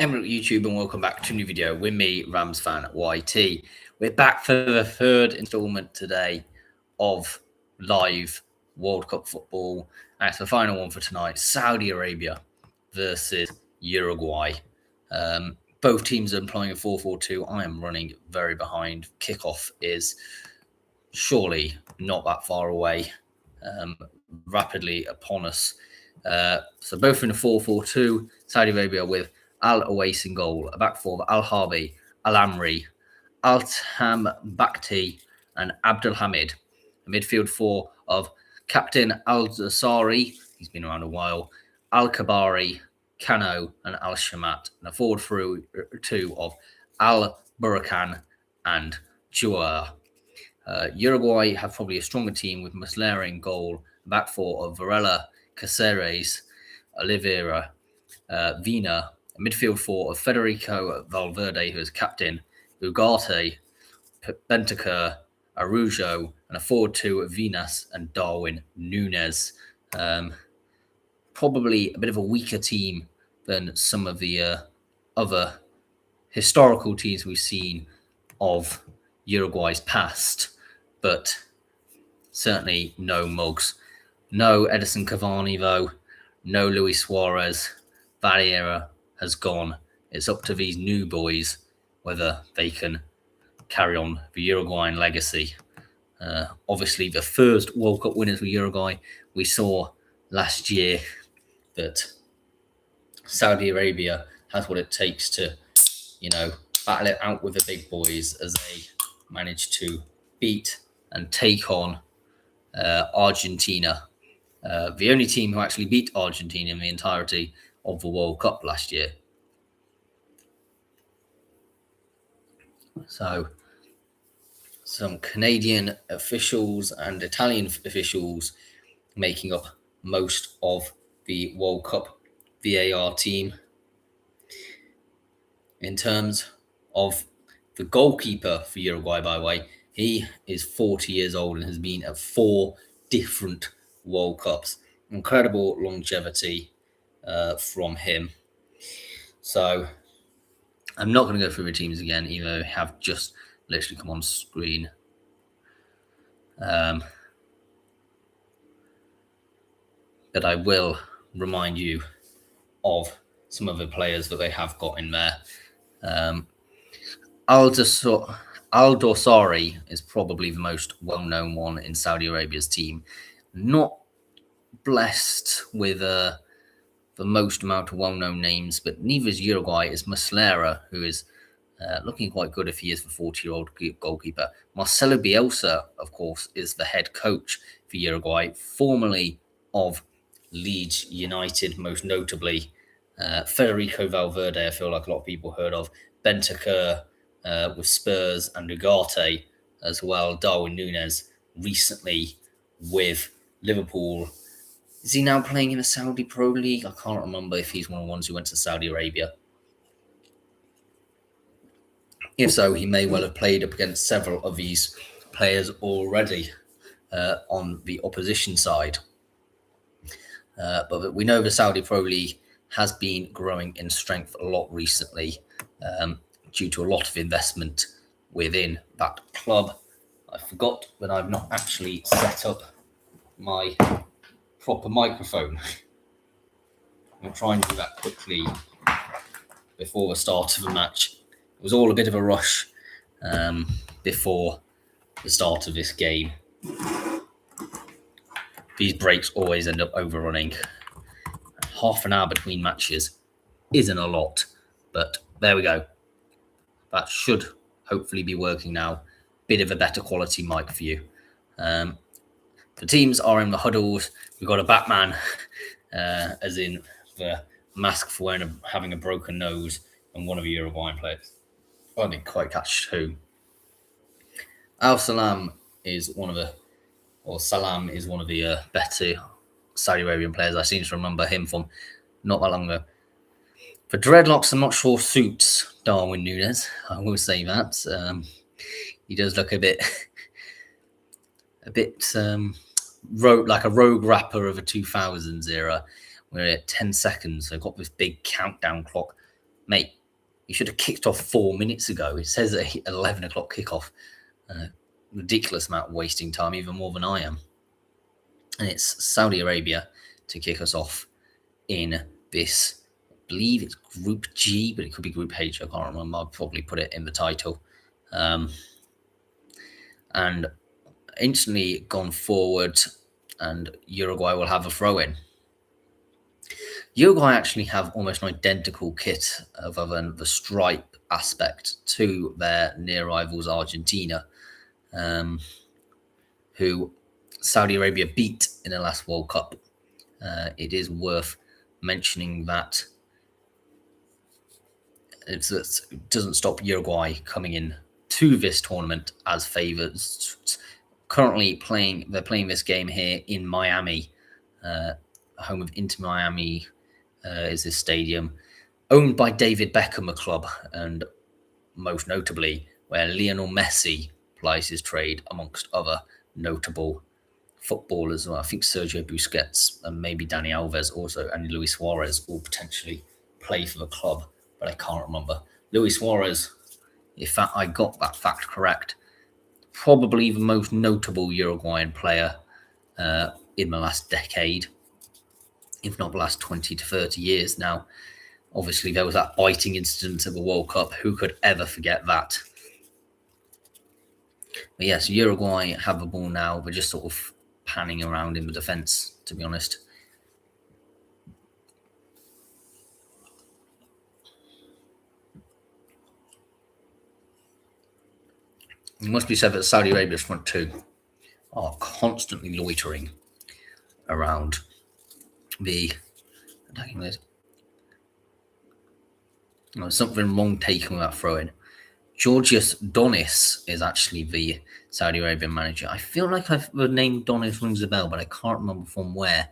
Eminent YouTube, and welcome back to a new video with me, Rams fan YT. We're back for the third installment today of live World Cup football. And it's the final one for tonight: Saudi Arabia versus Uruguay. Both teams are employing a 4-4-2. I am running very behind. Kickoff is surely not that far away, rapidly upon us. So both in a 4-4-2. Saudi Arabia with Al Owais in goal, a back four of Al Harbi, Al Amri, Al Tam Bakhti, and Abdul Hamid. A midfield four of Captain Al Zasari, he's been around a while, Al Kabari, Kano, and Al Shamat. And a forward through two of Al Burakan and Chua. Uruguay have probably a stronger team with Muslera in goal, back four of Varela, Caceres, Oliveira, Vina, a midfield four of Federico Valverde, who is captain, Ugarte, Bentancur, Arujo, and a forward two of Vinas and Darwin Núñez. Probably a bit of a weaker team than some of the other historical teams we've seen of Uruguay's past, but certainly no mugs. No Edison Cavani, though. No Luis Suarez. That era has gone. It's up to these new boys whether they can carry on the Uruguayan legacy. Obviously, the first World Cup winners were Uruguay. We saw last year that Saudi Arabia has what it takes to, battle it out with the big boys as they managed to beat and take on Argentina. The only team who actually beat Argentina in the entirety of the World Cup last year. So, some Canadian officials and Italian officials making up most of the World Cup VAR team. In terms of the goalkeeper for Uruguay, by the way, he is 40 years old and has been at 4 different World Cups. Incredible longevity from him. So I'm not going to go through the teams again, even though they have just literally come on screen. But I will remind you of some of the players that they have got in there. Al Dosari is probably the most well-known one in Saudi Arabia's team. Not blessed with the most amount of well-known names, but neither is Uruguay. Is Muslera, who is looking quite good if he is the 40-year-old goalkeeper. Marcelo Bielsa, of course, is the head coach for Uruguay, formerly of Leeds United, most notably. Federico Valverde, I feel like a lot of people heard of. Bentancur with Spurs, and Ugarte as well. Darwin Núñez recently with Liverpool. Is he now playing in the Saudi Pro League? I can't remember if he's one of the ones who went to Saudi Arabia. If so, he may well have played up against several of these players already on the opposition side. But we know the Saudi Pro League has been growing in strength a lot recently due to a lot of investment within that club. I forgot that I've not actually set up my proper microphone. I'm going to try and do that quickly before the start of the match. It was all a bit of a rush before the start of this game. These breaks always end up overrunning. Half an hour between matches isn't a lot, but there we go. That should hopefully be working now. Bit of a better quality mic for you. The teams are in the huddles. We've got a Batman, as in the mask for having a broken nose, and one of the Uruguayan players. I didn't quite catch who. Salam is one of the better Saudi Arabian players. I seem to remember him from not that long ago. The dreadlocks, I'm not sure suits Darwin Núñez. I will say that. He does look a bit like a rogue rapper of a 2000s era. We're at 10 seconds. So I've got this big countdown clock mate, you should have kicked off 4 minutes ago. It says 11 o'clock kickoff. Ridiculous amount of wasting time, even more than I am. And it's Saudi Arabia to kick us off in this, I believe it's Group G, but it could be Group H. I can't remember. I'll probably put it in the title. And instantly gone forward, and Uruguay will have a throw-in. Uruguay actually have almost an identical kit other than the stripe aspect to their near rivals Argentina, who Saudi Arabia beat in the last World Cup. It is worth mentioning that it doesn't stop Uruguay coming in to this tournament as favourites. Currently they're playing this game here in Miami, home of Inter Miami is this stadium, owned by David Beckham, a club, and most notably where Lionel Messi plies his trade, amongst other notable footballers. Well, I think Sergio Busquets and maybe Dani Alves also, and Luis Suarez all potentially play for the club, but I can't remember. Luis Suarez, if I got that fact correct, probably the most notable Uruguayan player in the last decade, if not the last 20 to 30 years now. Obviously, there was that biting incident at the World Cup. Who could ever forget that? But yes, Uruguay have the ball now. They're just sort of panning around in the defence, to be honest. It must be said that Saudi Arabia's front two are constantly loitering around the attacking list. Something wrong taken with that throw-in. Georgios Donis is actually the Saudi Arabian manager. I feel like the name Donis rings a bell, but I can't remember from where.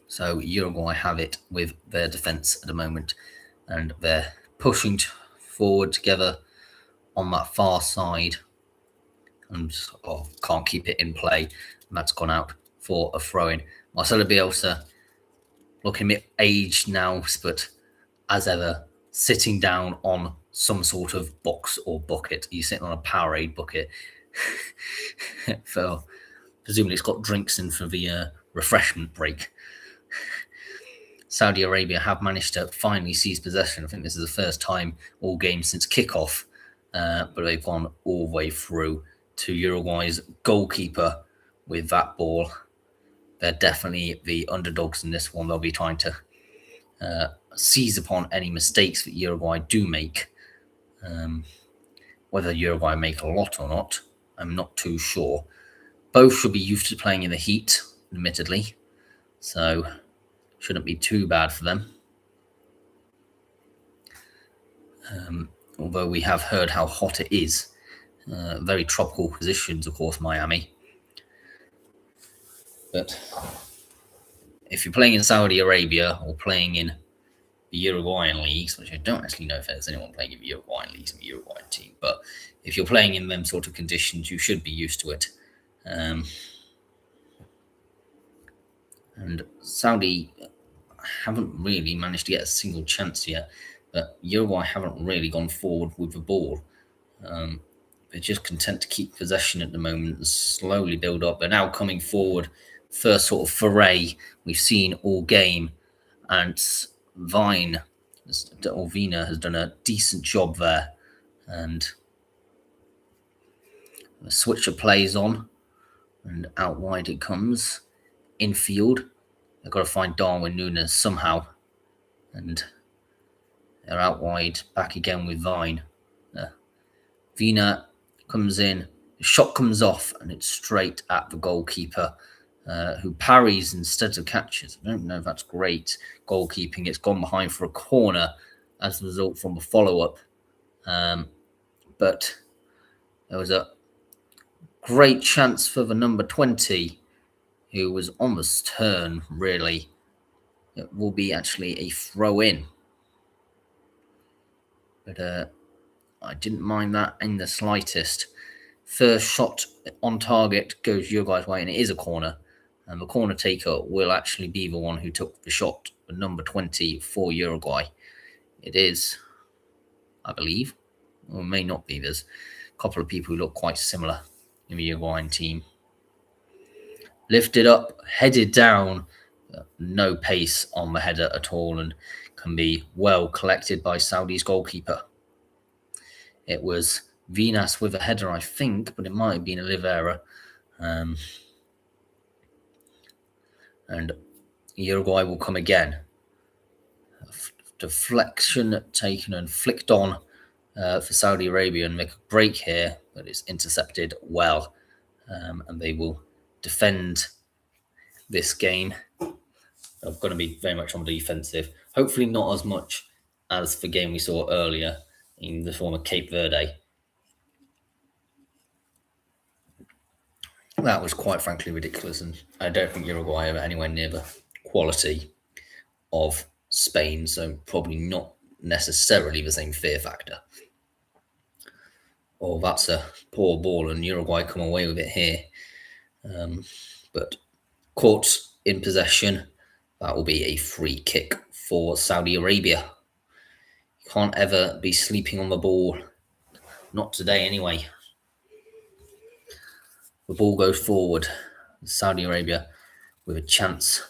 So Uruguay have it with their defence at the moment, and they're pushing forward together on that far side, and can't keep it in play. And that's gone out for a throw-in. Marcelo Bielsa, looking a bit aged now, but as ever, sitting down on some sort of box or bucket. He's sitting on a Powerade bucket. So presumably it's got drinks in for the refreshment break. Saudi Arabia have managed to finally seize possession. I think this is the first time all games since kickoff, but they've gone all the way through to Uruguay's goalkeeper with that ball. They're definitely the underdogs in this one. They'll be trying to seize upon any mistakes that Uruguay do make. Whether Uruguay make a lot or not, I'm not too sure. Both should be used to playing in the heat, admittedly, so shouldn't be too bad for them. Although we have heard how hot it is. Very tropical conditions, of course, Miami. But if you're playing in Saudi Arabia or playing in the Uruguayan leagues, which I don't actually know if there's anyone playing in the Uruguayan leagues in the Uruguayan team, but if you're playing in them sort of conditions, you should be used to it. And Saudi haven't really managed to get a single chance yet, but Uruguay haven't really gone forward with the ball. They're just content to keep possession at the moment and slowly build up. They're now coming forward. First sort of foray we've seen all game, and Vina has done a decent job there, and the switcher plays on, and out wide it comes. Infield, they've got to find Darwin Núñez somehow, and they're out wide, back again with Vina. Vina comes in, the shot comes off, and it's straight at the goalkeeper, who parries instead of catches. I don't know if that's great goalkeeping. It's gone behind for a corner as a result from the follow-up. But there was a great chance for the number 20, who was on the turn, really. It will be actually a throw-in. But I didn't mind that in the slightest. First shot on target goes Uruguay's way, and it is a corner. And the corner taker will actually be the one who took the shot, the number 20 for Uruguay. It is, I believe, or may not be. There's a couple of people who look quite similar in the Uruguayan team. Lifted up, headed down, no pace on the header at all, and can be well collected by Saudi's goalkeeper. It was Vinas with a header, I think, but it might have been Oliveira. And Uruguay will come again. Deflection taken and flicked on for Saudi Arabia and make a break here, but it's intercepted well. And they will defend this game. They're going to be very much on the defensive. Hopefully not as much as the game we saw earlier in the form of Cape Verde. That was quite frankly ridiculous, and I don't think Uruguay are anywhere near the quality of Spain, so probably not necessarily the same fear factor. Oh, that's a poor ball, and Uruguay come away with it here. But caught in possession, that will be a free kick for Saudi Arabia. You can't ever be sleeping on the ball. Not today, anyway. The ball goes forward. Saudi Arabia with a chance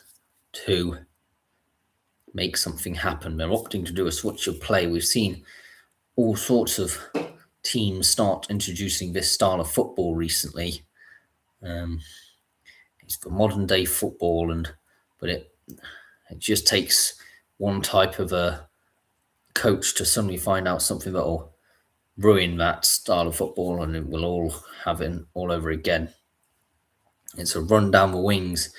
to make something happen. They're opting to do a switch of play. We've seen all sorts of teams start introducing this style of football recently. It's for modern day football, but it just takes one type of a coach to suddenly find out something that will ruin that style of football, and it will all have it all over again. It's a run down the wings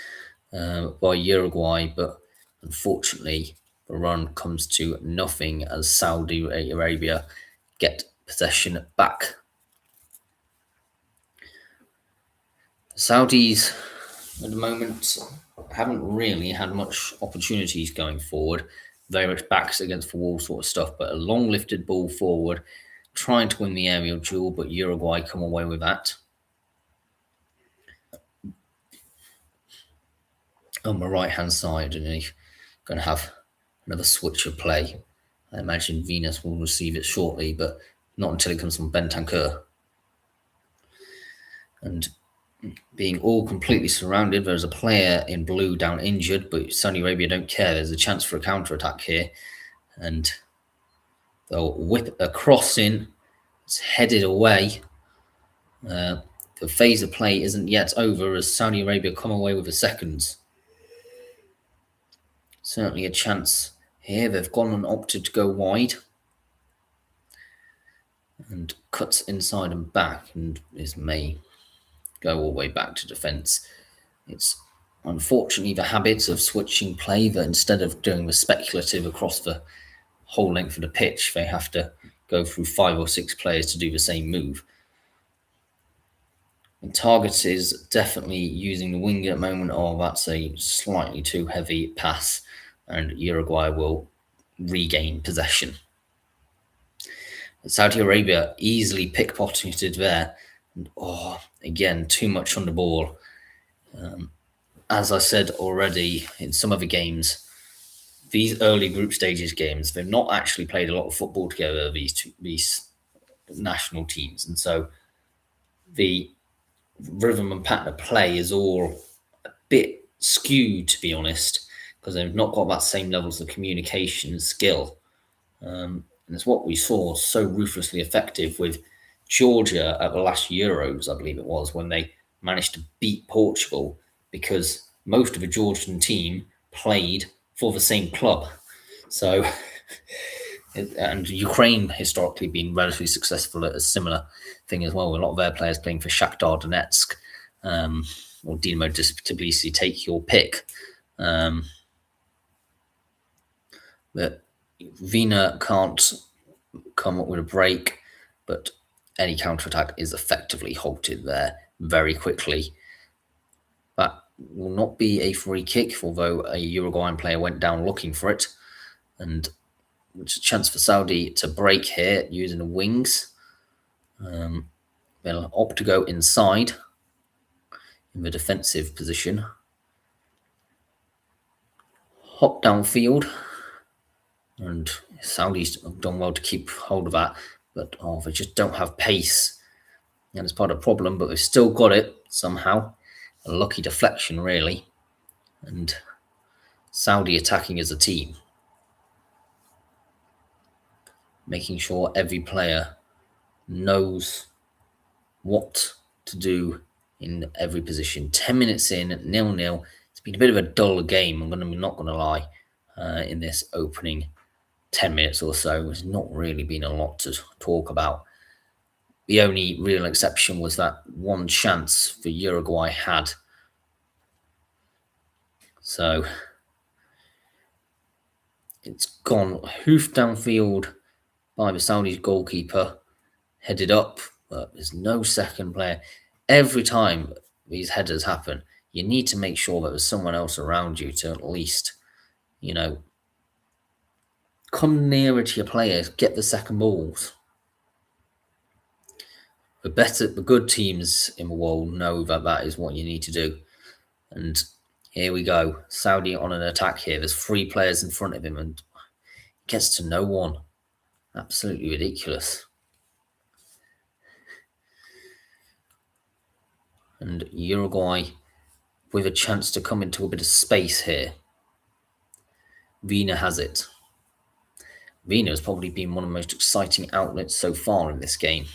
by Uruguay, but unfortunately the run comes to nothing as Saudi Arabia get possession back. The Saudis at the moment haven't really had much opportunities going forward, very much backs against the wall sort of stuff, but a long lifted ball forward, trying to win the aerial duel, but Uruguay come away with that. On the right hand side, and he's going to have another switch of play. I imagine Venus will receive it shortly, but not until it comes from Bentancur. And being all completely surrounded, there's a player in blue down injured, but Saudi Arabia don't care. There's a chance for a counter-attack here, and they'll whip a cross in. It's headed away. The phase of play isn't yet over as Saudi Arabia come away with the seconds. Certainly a chance here. They've gone and opted to go wide. And cuts inside and back, and this may go all the way back to defence. It's unfortunately the habit of switching play that instead of doing the speculative across the whole length of the pitch, they have to go through 5 or 6 players to do the same move. The target is definitely using the wing at the moment. Oh, that's a slightly too heavy pass, and Uruguay will regain possession. Saudi Arabia easily pickpocketed there. And, again, too much on the ball. As I said already in some of the games, these early group stages games, they've not actually played a lot of football together, these national teams. And so the rhythm and pattern of play is all a bit skewed, to be honest, because they've not got that same levels of communication and skill. And it's what we saw so ruthlessly effective with Georgia at the last Euros, I believe it was, when they managed to beat Portugal, because most of the Georgian team played for the same club. So, and Ukraine historically been relatively successful at a similar thing as well. A lot of their players playing for Shakhtar Donetsk or Dinamo Tbilisi, take your pick. But Vina can't come up with a break, but any counterattack is effectively halted there very quickly. That will not be a free kick, although a Uruguayan player went down looking for it. And it's a chance for Saudi to break here using the wings. They'll opt to go inside in the defensive position. hop downfield, and Saudis have done well to keep hold of that, but they just don't have pace, and it's part of the problem, but they've still got it somehow. A lucky deflection, really, and Saudi attacking as a team, making sure every player knows what to do in every position. 10 minutes in, 0-0. It's been a bit of a dull game, not going to lie, in this opening 10 minutes or so. There's not really been a lot to talk about. The only real exception was that one chance for Uruguay had. So it's gone hoofed downfield by the Saudis goalkeeper, headed up, but there's no second player. Every time these headers happen, you need to make sure that there's someone else around you to at least, come nearer to your players, get the second balls. The good teams in the world know that that is what you need to do. And here we go. Saudi on an attack here. There's 3 players in front of him and gets to no one. Absolutely ridiculous. And Uruguay with a chance to come into a bit of space here. Vina has it. Vina has probably been one of the most exciting outlets so far in this game.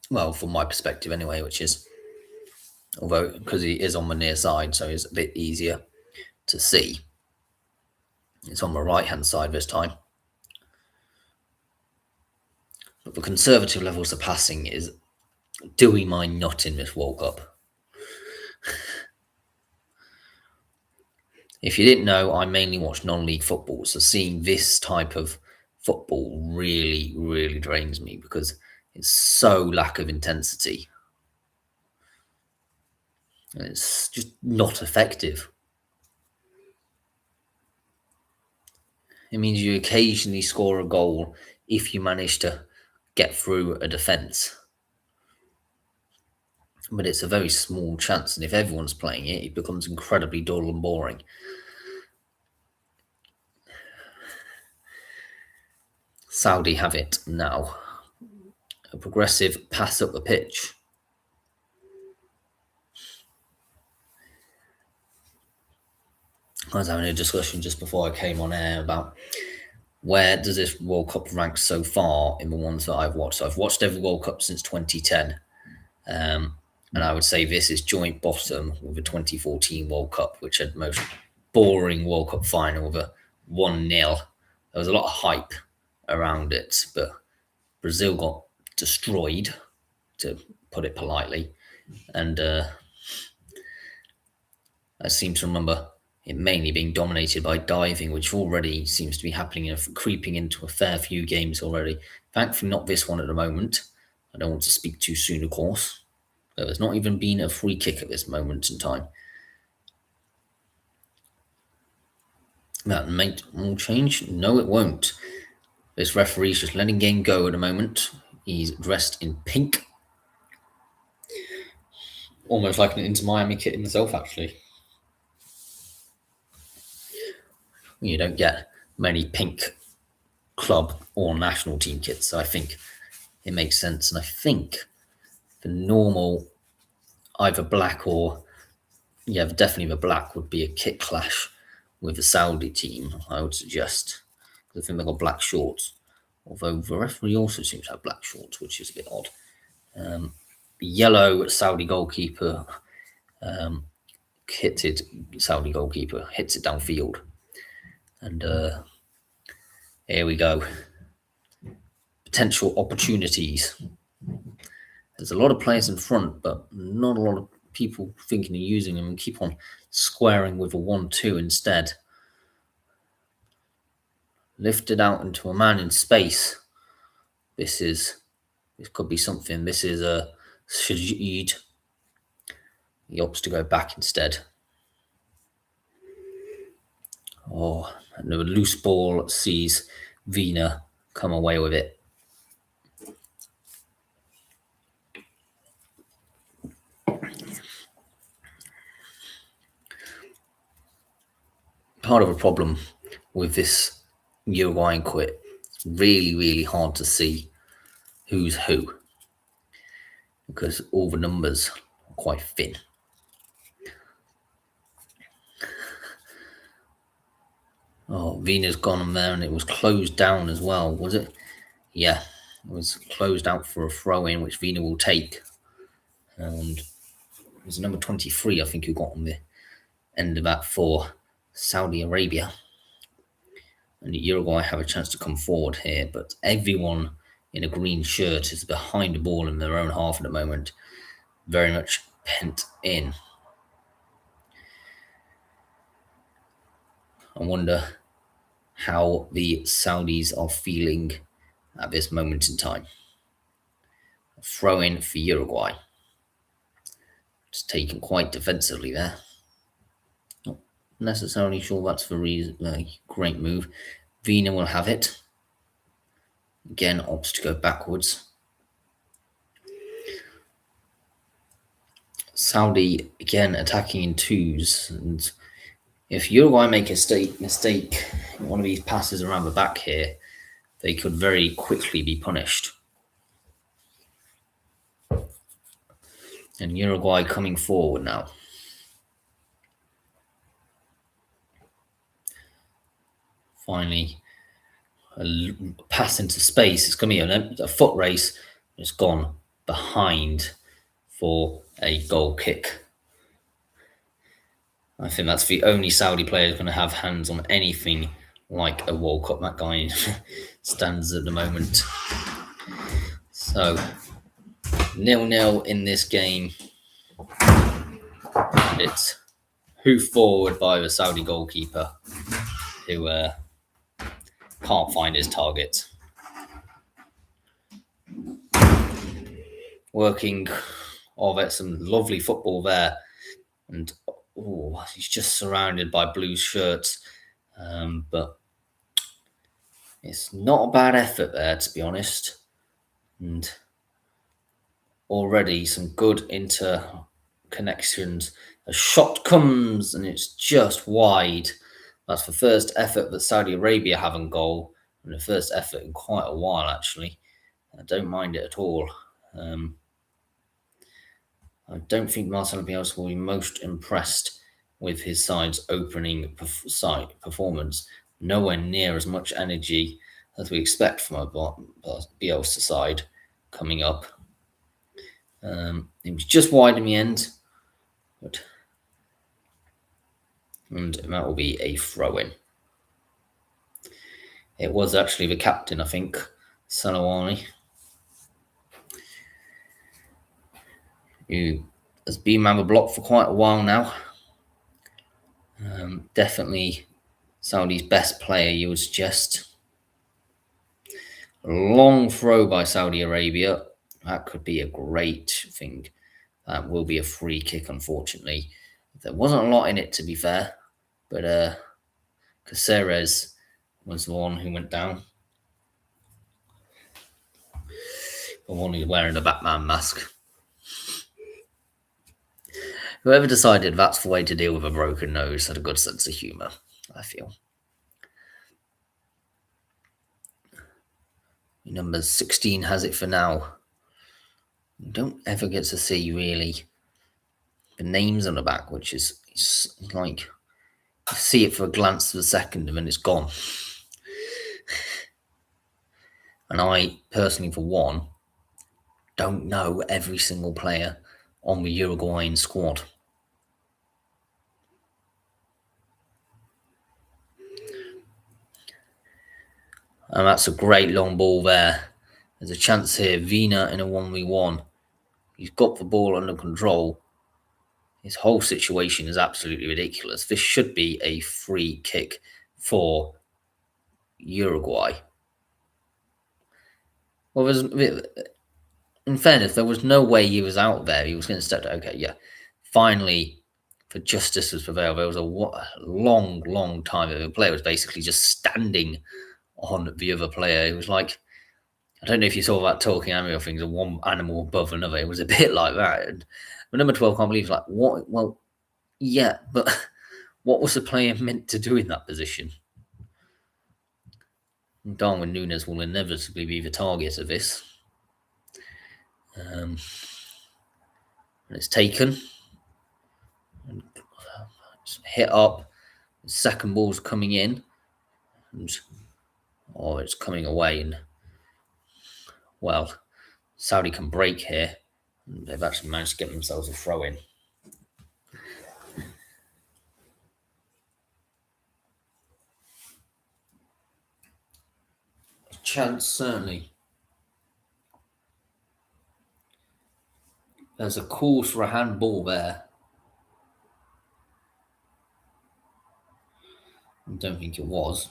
Well, from my perspective anyway, which is, although because he is on the near side, so it's a bit easier to see. It's on the right-hand side this time. But the conservative levels of passing is doing my nut in this World Cup. If you didn't know, I mainly watch non-league football, so seeing this type of football really, really drains me because it's so lack of intensity. And it's just not effective. It means you occasionally score a goal if you manage to get through a defence. But it's a very small chance, and if everyone's playing it, it becomes incredibly dull and boring. Saudi have it now. A progressive pass up the pitch. I was having a discussion just before I came on air about where does this World Cup rank so far in the ones that I've watched. So I've watched every World Cup since 2010. And I would say this is joint bottom with the 2014 World Cup, which had the most boring World Cup final with a 1-0. There was a lot of hype around it, but Brazil got destroyed, to put it politely. And I seem to remember it mainly being dominated by diving, which already seems to be happening and creeping into a fair few games already. Thankfully, not this one at the moment. I don't want to speak too soon, of course. There's not even been a free kick at this moment in time. That will change? No, it won't. This referee's just letting game go at the moment. He's dressed in pink. Almost like an Inter Miami kit himself, actually. You don't get many pink club or national team kits, so I think it makes sense. And I think the normal, either black or, definitely the black would be a kit clash with the Saudi team, I would suggest. Because I think they've got black shorts. Although the referee also seems to have black shorts, which is a bit odd. The yellow Saudi goalkeeper hits it downfield. And here we go. Potential opportunities. There's a lot of players in front, but not a lot of people thinking of using them and keep on squaring with a 1-2 instead. Lifted out into a man in space. This could be something. This is a Shajid. He opts to go back instead. Oh, and the loose ball sees Vina come away with it. part of a problem with this Uruguayan quit. It's really, really hard to see who's who because all the numbers are quite thin. Oh, Vina's gone on there and it was closed down as well, was it? Yeah, it was closed out for a throw-in, which Vina will take. And it was number 23, I think, who got on the end of that for Saudi Arabia. And Uruguay have a chance to come forward here, but everyone in a green shirt is behind the ball in their own half at the moment, very much pent in. I wonder how the Saudis are feeling at this moment in time. Throw in for Uruguay. It's taken quite defensively there. Not necessarily sure that's the great move. Vina will have it. Again, opts to go backwards. Saudi again attacking in twos, and if Uruguay make a mistake in one of these passes around the back here, they could very quickly be punished. And Uruguay coming forward now. Finally, a pass into space. It's going to be a foot race. It's gone behind for a goal kick. I think that's the only Saudi player who's going to have hands on anything like a World Cup. That guy stands at the moment. So 0-0 in this game. And it's hoofed forward by the Saudi goalkeeper who can't find his target. Working at some lovely football there. And he's just surrounded by blue shirts. But it's not a bad effort there, to be honest. And already some good interconnections. A shot comes and it's just wide. That's the first effort that Saudi Arabia have in goal, and the first effort in quite a while, actually. I don't mind it at all. I don't think Marcelo Bielsa will be most impressed with his side's opening performance. Nowhere near as much energy as we expect from a Bielsa side coming up. It was just wide in the end, and that will be a throw-in. It was actually the captain, I think, Salawani, who has been man the block for quite a while now. Definitely Saudi's best player, you would suggest. A long throw by Saudi Arabia. That could be a great thing. That will be a free kick, unfortunately. There wasn't a lot in it, to be fair, but Caceres was the one who went down. The one who's wearing a Batman mask. Whoever decided that's the way to deal with a broken nose had a good sense of humour, I feel. Number 16 has it for now. You don't ever get to see, really, the names on the back, which is like, you see it for a glance for a second and then it's gone. And I, personally, for one, don't know every single player on the Uruguayan squad. And that's a great long ball there. There's a chance here. Vina in a 1v1. He's got the ball under control. His whole situation is absolutely ridiculous. This should be a free kick for Uruguay. Well, in fairness, there was no way he was out there. He was going to step down. Okay, yeah. Finally, for justice has prevailed. There was a long, long time. The player was basically just standing on the other player. It was like, I don't know if you saw that talking animal things, one animal above another. It was a bit like that. And number 12 can't believe, like, what? Well, yeah, but What was the player meant to do in that position? Darwin Núñez will inevitably be the target of this. And it's taken. It's hit up. The second ball's coming in. And, it's coming away. And, well, Saudi can break here. And they've actually managed to get themselves a throw in. Chance, certainly. There's a call for a handball there. I don't think it was.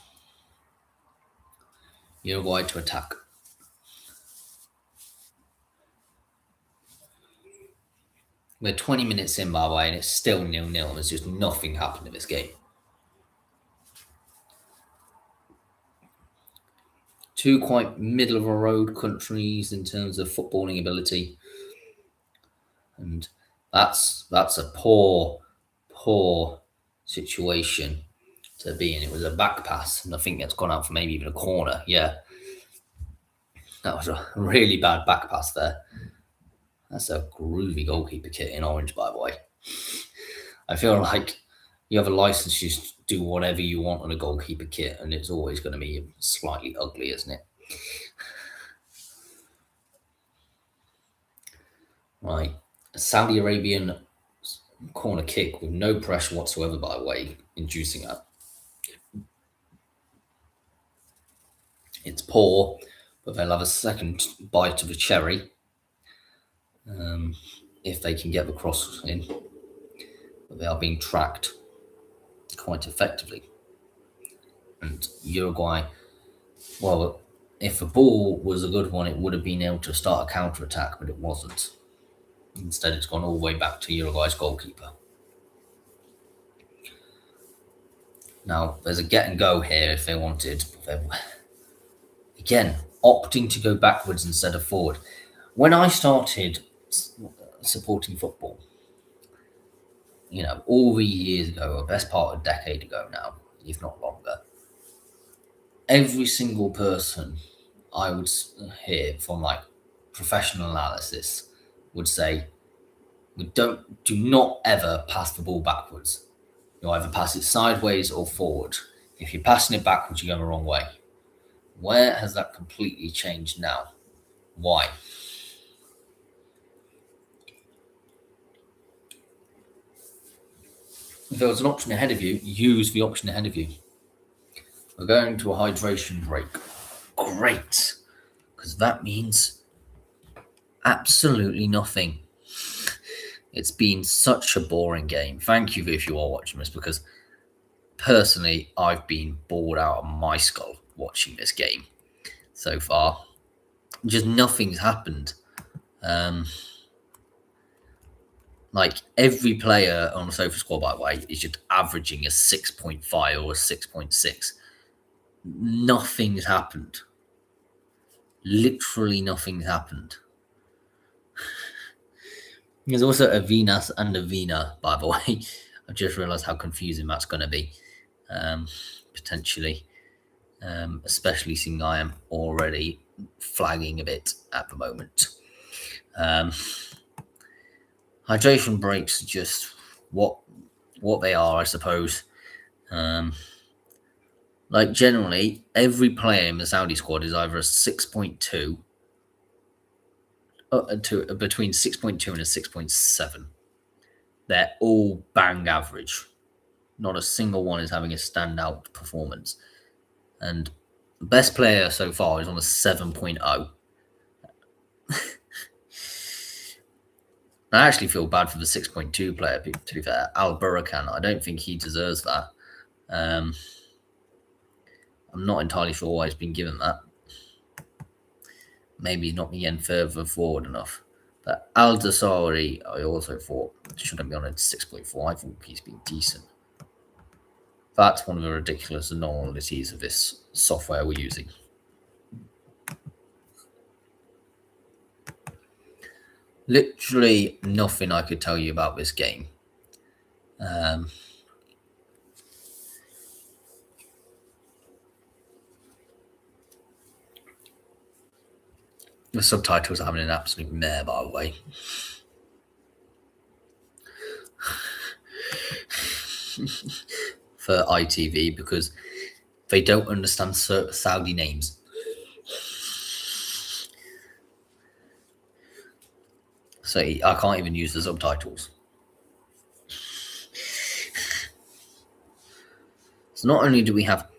Uruguay to attack. We're 20 minutes in, by the way, and it's still 0-0. There's just nothing happened in this game. Two quite middle of the road countries in terms of footballing ability. And that's a poor situation to be in. It was a back pass, and I think it's gone out for maybe even a corner. Yeah. That was a really bad back pass there. That's a groovy goalkeeper kit in orange, by the way. I feel like you have a license to do whatever you want on a goalkeeper kit, and it's always going to be slightly ugly, isn't it? Right. A Saudi Arabian corner kick with no pressure whatsoever, by the way, inducing that. It's poor, but they'll have a second bite of the cherry if they can get the cross in. But they are being tracked quite effectively. And Uruguay, well, if the ball was a good one, it would have been able to start a counter-attack, but it wasn't. Instead, it's gone all the way back to Uruguay's goalkeeper. Now, there's a get and go here if they wanted. Again, opting to go backwards instead of forward. When I started supporting football, all the years ago, or best part of a decade ago now, if not longer, every single person I would hear from professional analysis would say, do not ever pass the ball backwards. You either pass it sideways or forward. If you're passing it backwards, you're going the wrong way. Where has that completely changed now? Why? If there was an option ahead of you, use the option ahead of you. We're going to a hydration break. Great. Because that means absolutely nothing. It's been such a boring game. Thank you if you are watching this, because personally, I've been bored out of my skull watching this game so far. Just nothing's happened. Every player on the Sofa squad, by the way, is just averaging a 6.5 or a 6.6. Nothing's happened. Literally nothing's happened. There's also a Venus and a Vina, by the way. I've just realised how confusing that's going to be, potentially. Especially seeing I am already flagging a bit at the moment. Hydration breaks are just what they are, I suppose. Generally, every player in the Saudi squad is either a 6.2, between 6.2 and a 6.7. They're all bang average. Not a single one is having a standout performance. And the best player so far is on a 7.0. I actually feel bad for the 6.2 player, to be fair. Al Burakan, I don't think he deserves that. I'm not entirely sure why he's been given that. Maybe he's not been further forward enough. But Al Dasari, I also thought, shouldn't be on a 6.4. I think he's been decent. That's one of the ridiculous anomalies of this software we're using. Literally nothing I could tell you about this game. The subtitles are having an absolute mare, by the way. For ITV, because they don't understand Saudi names. So I can't even use the subtitles. So not only do we have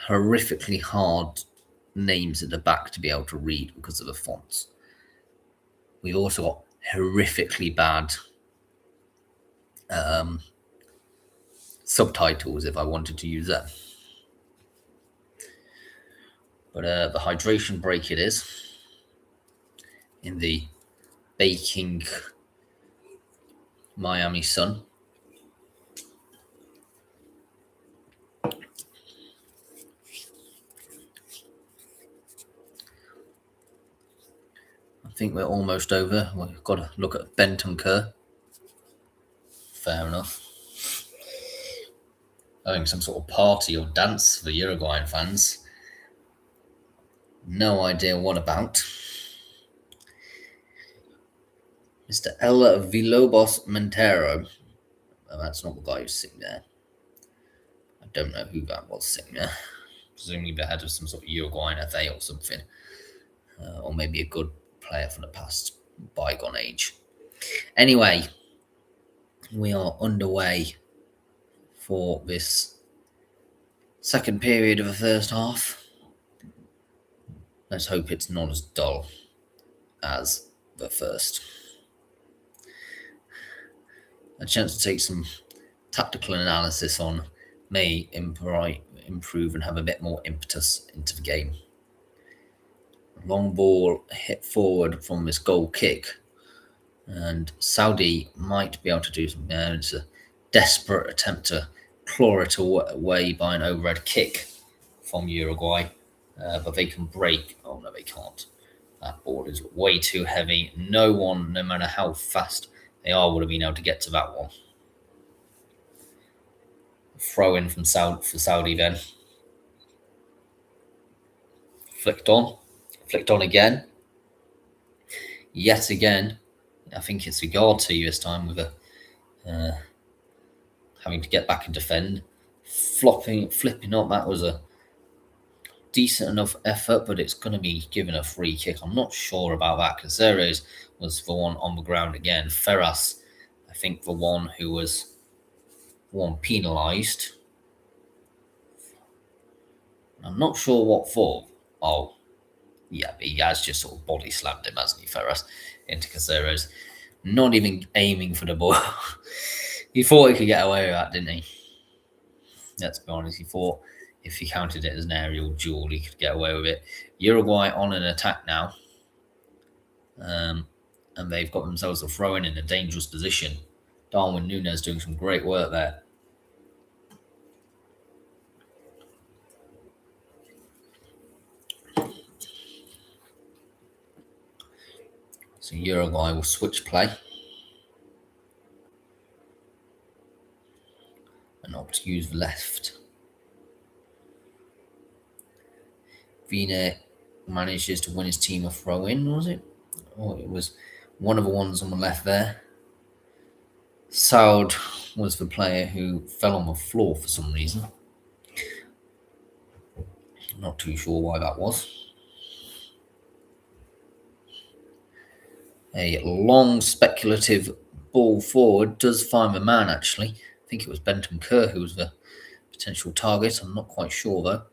horrifically hard names at the back to be able to read because of the fonts, we also got horrifically bad subtitles if I wanted to use them. But the hydration break it is in the baking Miami sun. I think we're almost over. We've got to look at Bentancur. Fair enough. Having some sort of party or dance for Uruguayan fans. No idea what about. Mr. El Villalobos Montero. Well, that's not the guy who's sitting there. I don't know who that was sitting there. Presumably the head of some sort of Uruguayan FA or something. Or maybe a good player from the past bygone age. Anyway, we are underway for this second period of the first half. Let's hope it's not as dull as the first. A chance to take some tactical analysis on may improve and have a bit more impetus into the game. Long ball hit forward from this goal kick, and Saudi might be able to do something there. It's a desperate attempt to claw it away by an overhead kick from Uruguay, but they can break. Oh no, they can't. That ball is way too heavy. No one, no matter how fast they are, would have been able to get to that one. Throw in from Saudi then. Flicked on again. Yet again, I think it's Ugarte this time with a having to get back and defend. Flipping up, that was a decent enough effort, but it's going to be given a free kick. I'm not sure about that. Caceres was the one on the ground again. Ferraz, I think, the one who was penalised. I'm not sure what for. Oh, yeah, but he has just sort of body slammed him, hasn't he, Ferraz, into Caceres. Not even aiming for the ball. He thought he could get away with that, didn't he? Let's be honest, he thought if he counted it as an aerial duel, he could get away with it. Uruguay on an attack now. And they've got themselves a throw-in a dangerous position. Darwin Núñez doing some great work there. So Uruguay will switch play and opt to use the left. Vina manages to win his team a throw-in, was it? Oh, it was one of the ones on the left there. Saud was the player who fell on the floor for some reason. Not too sure why that was. A long speculative ball forward does find the man, actually. I think it was Bentancur who was the potential target. I'm not quite sure, though.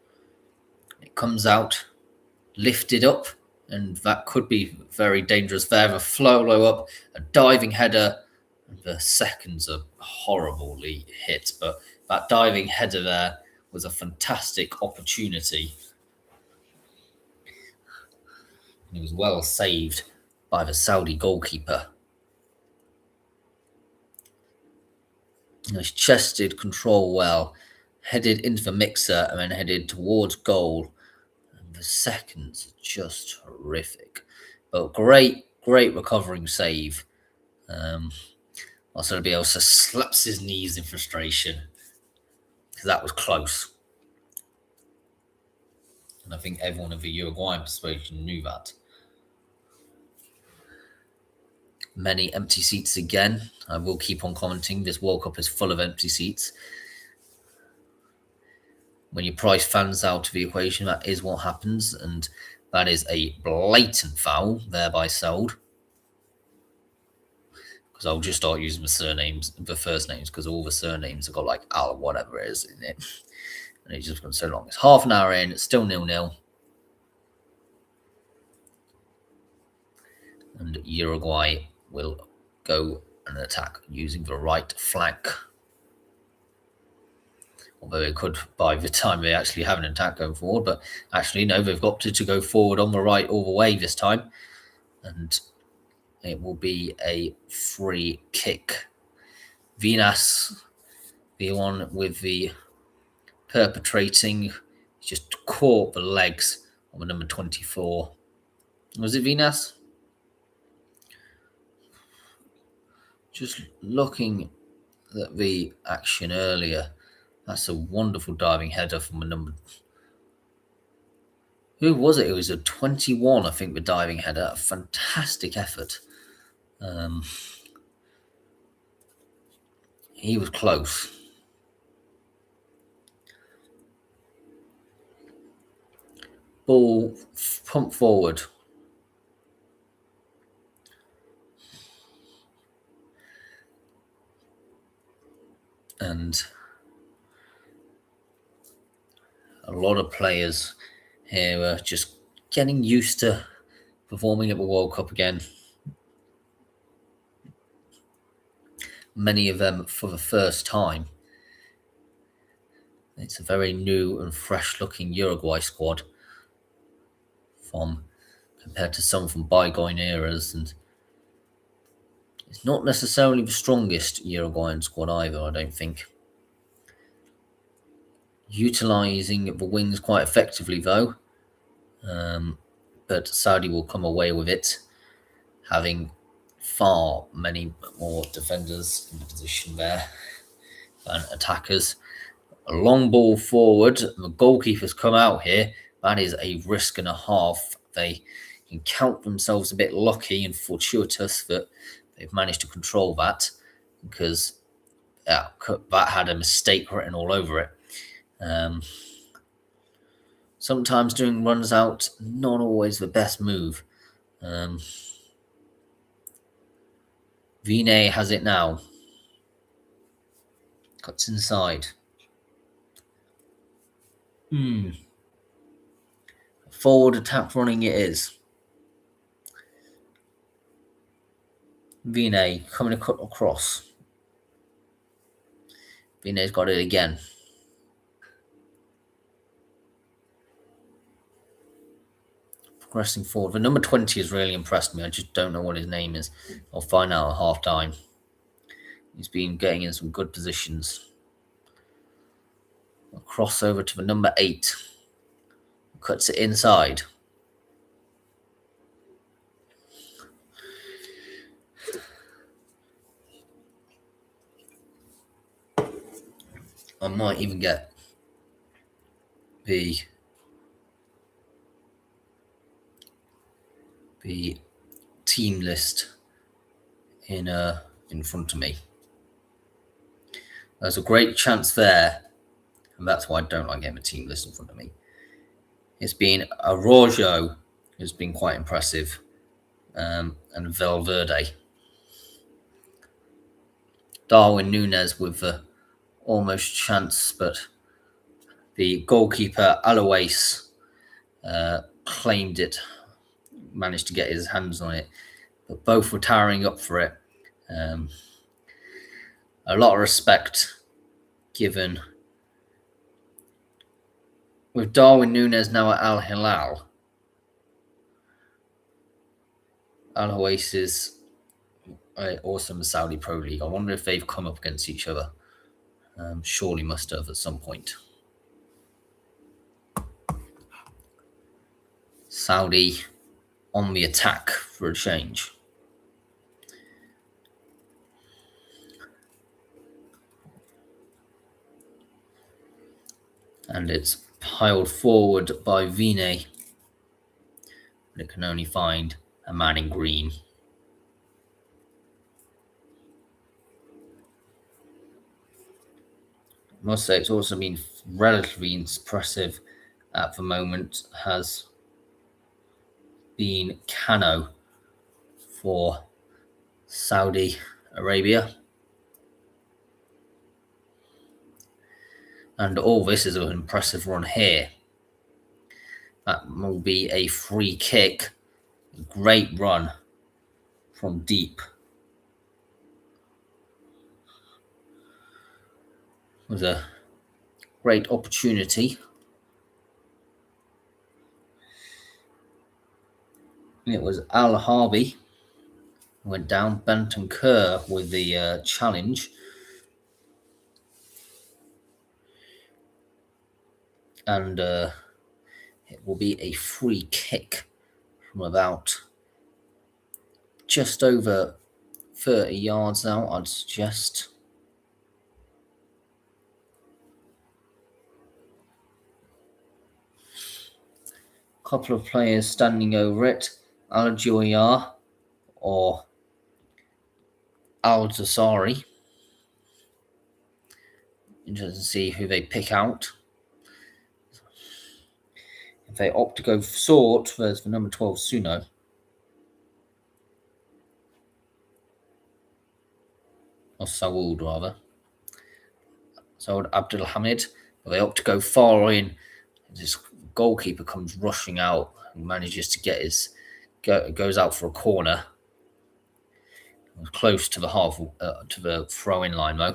It comes out, lifted up, and that could be very dangerous there. A flow low up, a diving header. The seconds are horribly hit, but that diving header there was a fantastic opportunity. And it was well saved by the Saudi goalkeeper. Nice chested, control well, headed into the mixer and then headed towards goal. And the seconds are just horrific. But great recovering save. Also, Bielsa slaps his knees in frustration because that was close. And I think everyone of the Uruguayan persuasion knew that. Many empty seats again. I will keep on commenting. This World Cup is full of empty seats. When you price fans out of the equation, that is what happens, and that is a blatant foul, thereby sold. Because I'll just start using the first names, because all the surnames have got like Al, whatever it is in it. And it's just gone so long. It's half an hour in, it's still 0-0. And Uruguay will go and attack using the right flank. Although they could by the time they actually have an attack going forward. But actually, no, they've opted to go forward on the right all the way this time. And it will be a free kick. Vinas, the one with the perpetrating, just caught the legs of the number 24. Was it Vinas? Just looking at the action earlier, that's a wonderful diving header from a number. Who was it? It was a 21, I think, the diving header. A fantastic effort. He was close. Ball pumped forward. And a lot of players here are just getting used to performing at the World Cup again. Many of them for the first time. It's a very new and fresh-looking Uruguay squad compared to some from bygone eras, and it's not necessarily the strongest Uruguayan squad either, I don't think. Utilising the wings quite effectively, though. But Saudi will come away with it, having far many more defenders in the position there than attackers. A long ball forward. The goalkeepers come out here. That is a risk and a half. They can count themselves a bit lucky and fortuitous that they've managed to control that, because that had a mistake written all over it. Sometimes doing runs out, not always the best move. Vine has it now. Cuts inside. Forward attack running it is. Vine coming across. Vine's got it again. Progressing forward. The number 20 has really impressed me. I just don't know what his name is. I'll find out at half time. He's been getting in some good positions. A crossover to the number 8. Cuts it inside. I might even get the team list in front of me. There's a great chance there, and that's why I don't like getting a team list in front of me. It's been Araujo, who's been quite impressive, and Valverde. Darwin Núñez with the almost chance, but the goalkeeper Alois claimed it, managed to get his hands on it, but both were towering up for it. A lot of respect given. With Darwin Núñez now at Al Hilal, Alois is awesome Saudi Pro League. I wonder if they've come up against each other. Surely must have at some point. Saudi on the attack for a change. And it's piled forward by Vine. But it can only find a man in green. must say it's also been relatively impressive at the moment has been Kano for Saudi Arabia. And all this is an impressive run here. That will be a free kick. A great run from deep. It was a great opportunity. It was Al Harbi who went down. Benton Kerr with the challenge. And it will be a free kick from about just over 30 yards now, I'd suggest. A couple of players standing over it. Al Joyar or Al Zassari. Interesting to see who they pick out. If they opt to go short, there's the number 12 Suno. Or Saoud, rather. Saoud Abdul Hamid. But they opt to go far in. This goalkeeper comes rushing out and manages to get goes out for a corner. Close to the to the throw-in line, though.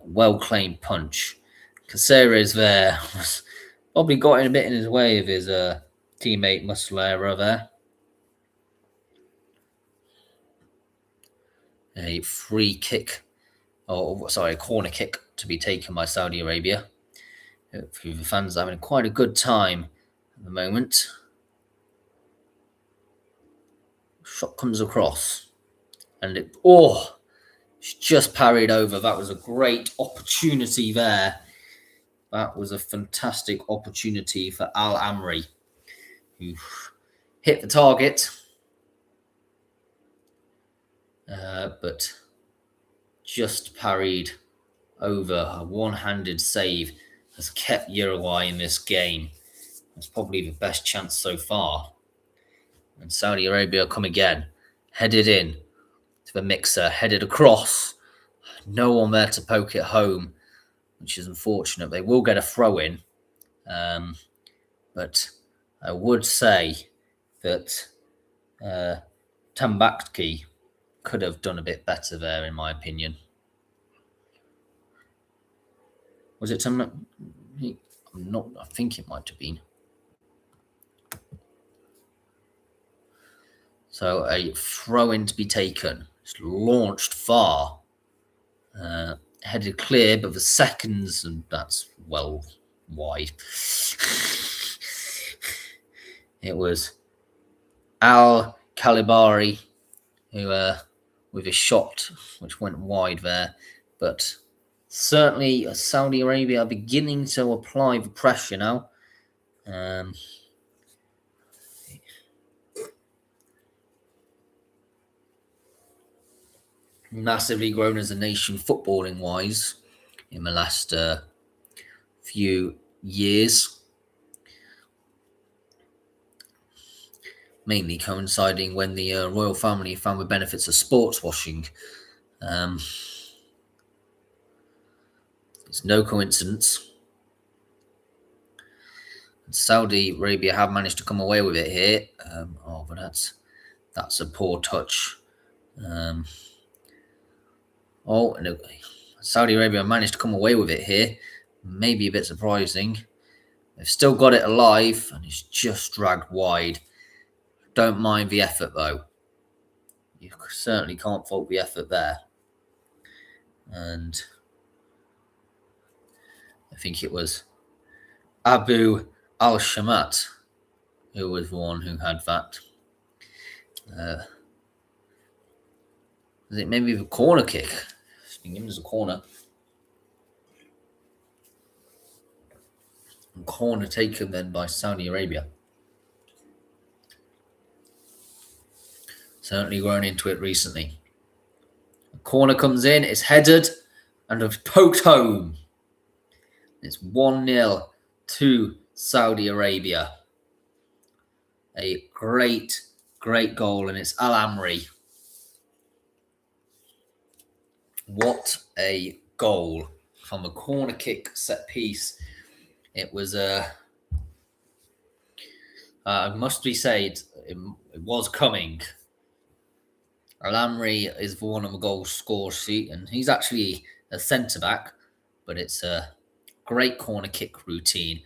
Well-claimed punch. Caceres there probably got in a bit in his way of his teammate Muslera there. A free kick, a corner kick to be taken by Saudi Arabia. The fans are having quite a good time at the moment. Shot comes across, and it's just parried over. That was a great opportunity there. That was a fantastic opportunity for Al Amri, who hit the target, but just parried over. A one-handed save has kept Uruguay in this game. It's probably the best chance so far. And Saudi Arabia come again, headed in to the mixer, headed across. No one there to poke it home, which is unfortunate. They will get a throw in. But I would say that Tambakki could have done a bit better there, in my opinion. Was it Tambakki? I think it might have been. So a throw-in to be taken. It's launched far. Headed clear, but the seconds, and that's well wide. It was Al Kalibari who, with a shot which went wide there. But certainly Saudi Arabia are beginning to apply the pressure now. Massively grown as a nation footballing wise in the last few years, mainly coinciding when the royal family found the benefits of sports washing. It's no coincidence. Saudi Arabia have managed to come away with it here. But that's a poor touch. And Saudi Arabia managed to come away with it here. Maybe a bit surprising. They've still got it alive, and it's just dragged wide. Don't mind the effort, though. You certainly can't fault the effort there. And I think it was Abu Al-Shamat who was the one who had that. Was it maybe the corner kick? It was a corner. Corner taken then by Saudi Arabia. Certainly grown into it recently. A corner comes in, it's headed, and have poked home. It's 1-0 to Saudi Arabia. A great goal, and it's Al Amri. What a goal from a corner kick set piece. It was I must be said, it was coming. Al Amri is one of the goal score sheet, and he's actually a centre back, but it's a great corner kick routine.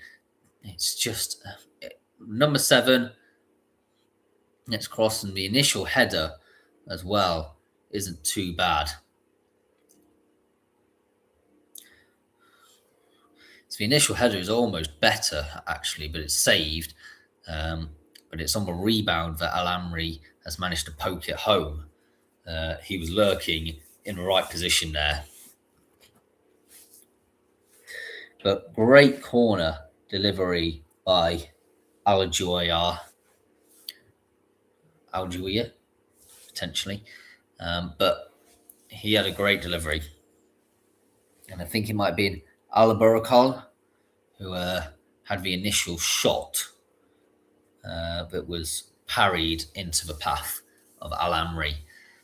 It's just number 7. It's crossing the initial header as well. Isn't too bad. So the initial header is almost better, actually, but it's saved. But it's on the rebound that Al Amri has managed to poke it home. He was lurking in the right position there. But great corner delivery by Al-Juwayr, potentially. But he had a great delivery. And I think it might have been Al-Barakal who had the initial shot that was parried into the path of Al Amri.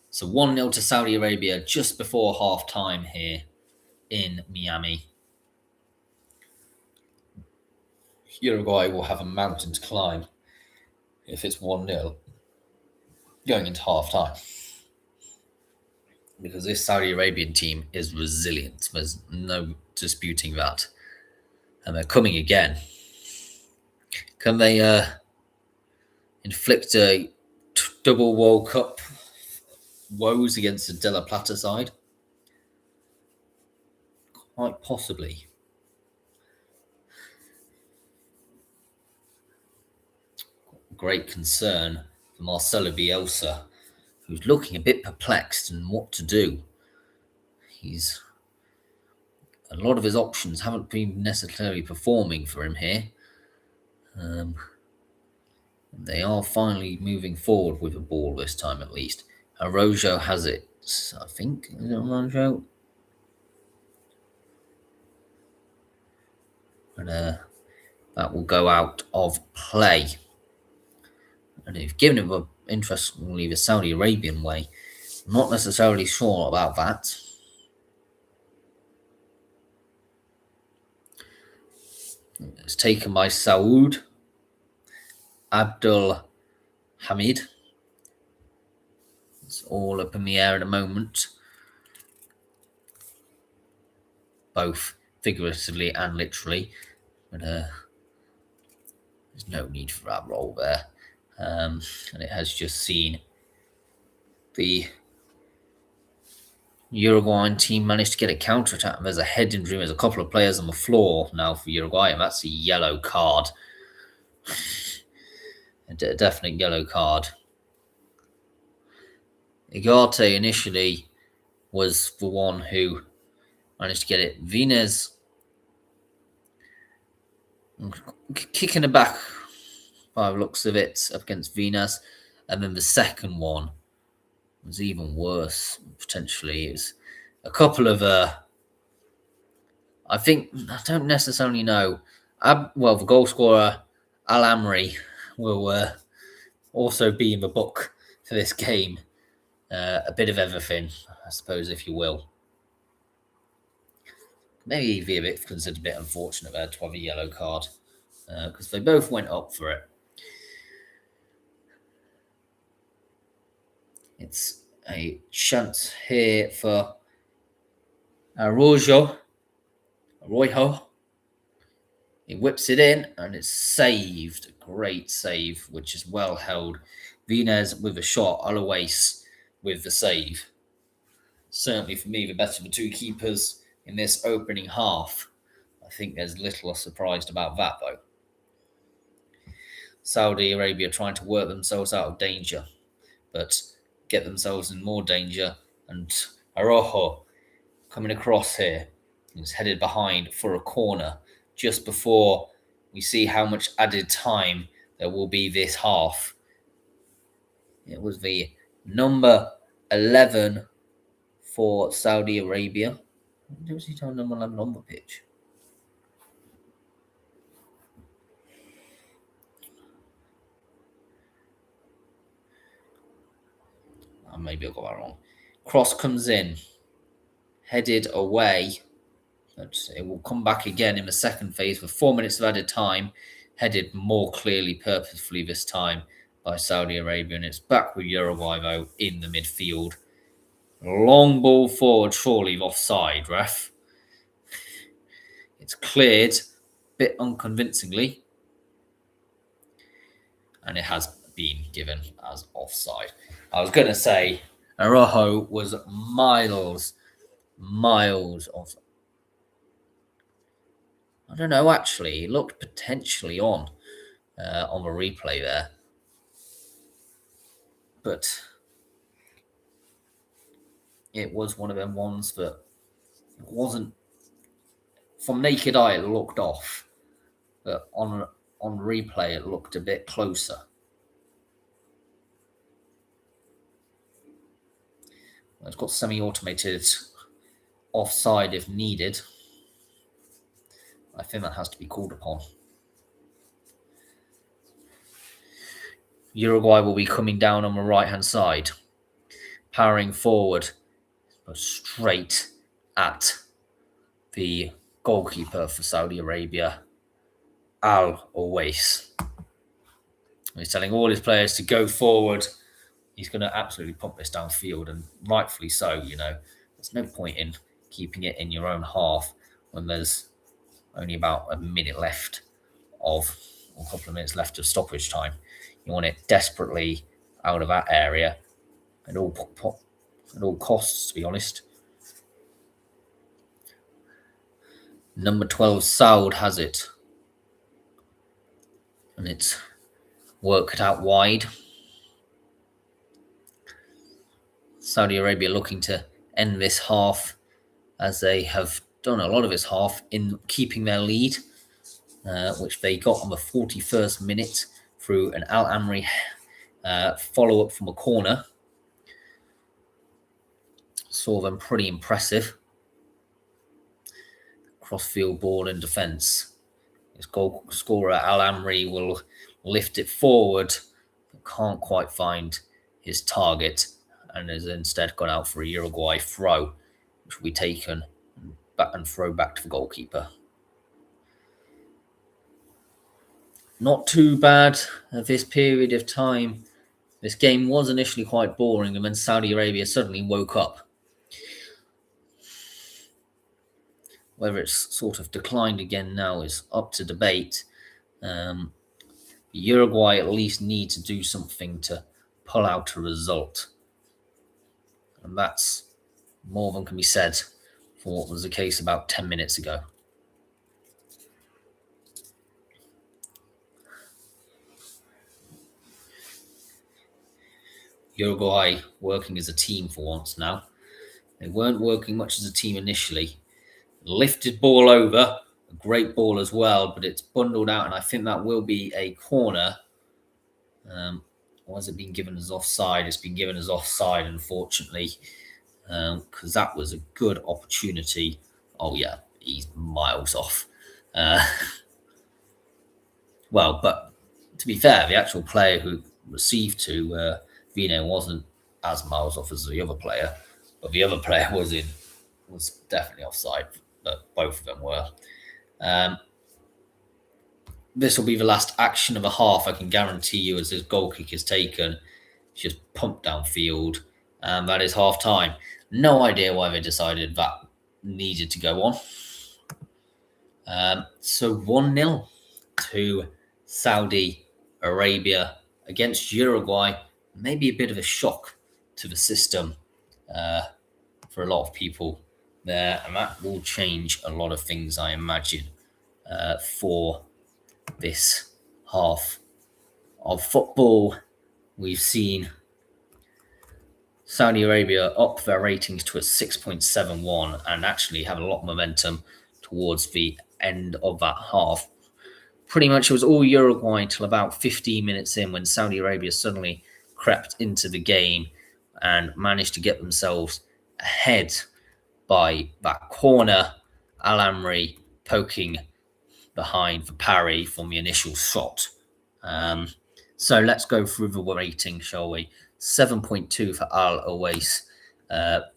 So 1-0 to Saudi Arabia just before half time here in Miami. Uruguay will have a mountain to climb if it's 1-0 going into half time, because this Saudi Arabian team is resilient. There's no disputing that. And they're coming again. Can they inflict a double World Cup woes against the De La Plata side? Quite possibly. Great concern for Marcelo Bielsa, who's looking a bit perplexed in what to do. A lot of his options haven't been necessarily performing for him here. They are finally moving forward with the ball this time, at least. Araujo has it, I think. Is it Araujo? And that will go out of play. And they've given him, interestingly, the Saudi Arabian way. I'm not necessarily sure about that. It's taken by Saud Abdul Hamid. It's all up in the air at the moment, both figuratively and literally. But there's no need for that role there. And it has just seen the Uruguayan team managed to get a counter-attack. There's a head injury. There's a couple of players on the floor now for Uruguay, and that's a yellow card. A definite yellow card. Igarte initially was the one who managed to get it. Vines kicking it back by the looks of it up against Vines. And then the second one was even worse, potentially. It was a couple of, I don't necessarily know. The goal scorer, Al Amri, will also be in the book for this game. A bit of everything, I suppose, if you will. Maybe be a bit considered a bit unfortunate there to have a yellow card, because they both went up for it. It's a chance here for Araujo. He whips it in, and it's saved. A great save, which is well held. Vines with a shot, Alois with the save. Certainly for me, the better of the two keepers in this opening half. I think there's little surprised about that, though. Saudi Arabia trying to work themselves out of danger, but get themselves in more danger. And Araujo coming across here. He's headed behind for a corner just before we see how much added time there will be this half. It was the number 11 for Saudi Arabia. What was he telling number 11 on the pitch? Maybe I got that wrong. Cross comes in, headed away. It will come back again in the second phase with 4 minutes of added time, headed more clearly, purposefully this time by Saudi Arabia. And it's back with Uruguay, though, in the midfield. Long ball forward, surely offside, ref. It's cleared, a bit unconvincingly. And it has been given as offside. I was going to say Araujo was miles off. I don't know, actually. He looked potentially on the replay there. But it was one of them ones that wasn't, from naked eye, it looked off. But on replay, it looked a bit closer. It's got semi-automated offside if needed. I think that has to be called upon. Uruguay will be coming down on the right-hand side, powering forward, but straight at the goalkeeper for Saudi Arabia, Al Owais. He's telling all his players to go forward. He's going to absolutely pump this downfield, and rightfully so. There's no point in keeping it in your own half when there's only about a minute left or a couple of minutes left of stoppage time. You want it desperately out of that area at all costs, to be honest. Number 12, Saud, has it. And it's worked out wide. Saudi Arabia looking to end this half, as they have done a lot of this half in keeping their lead, which they got on the 41st minute through an Al Amri follow-up from a corner. Saw them pretty impressive. Cross-field ball in defence. His goal scorer Al Amri will lift it forward, but can't quite find his target, and has instead gone out for a Uruguay throw, which will be taken back and throw back to the goalkeeper. Not too bad at this period of time. This game was initially quite boring, and then Saudi Arabia suddenly woke up. Whether it's sort of declined again now is up to debate. Uruguay at least need to do something to pull out a result. And that's more than can be said for what was the case about 10 minutes ago. Uruguay working as a team for once now. They weren't working much as a team initially. Lifted ball over, a great ball as well, but it's bundled out, and I think that will be a corner. Or has it been given as offside? It's been given as offside, unfortunately, because that was a good opportunity. Oh yeah, he's miles off. Well, but to be fair, the actual player who received to Vino wasn't as miles off as the other player, but the other player was definitely offside. But both of them were. This will be the last action of a half, I can guarantee you, as this goal kick is taken. It's just pumped downfield, and that is half time. No idea why they decided that needed to go on. So 1-0 to Saudi Arabia against Uruguay. Maybe a bit of a shock to the system for a lot of people there, and that will change a lot of things, I imagine, for this half of football. We've seen Saudi Arabia up their ratings to a 6.71 and actually have a lot of momentum towards the end of that half. Pretty much it was all Uruguay until about 15 minutes in, when Saudi Arabia suddenly crept into the game and managed to get themselves ahead by that corner. Al Amri poking behind the parry from the initial shot. So let's go through the rating, shall we? 7.2 for Al Owais,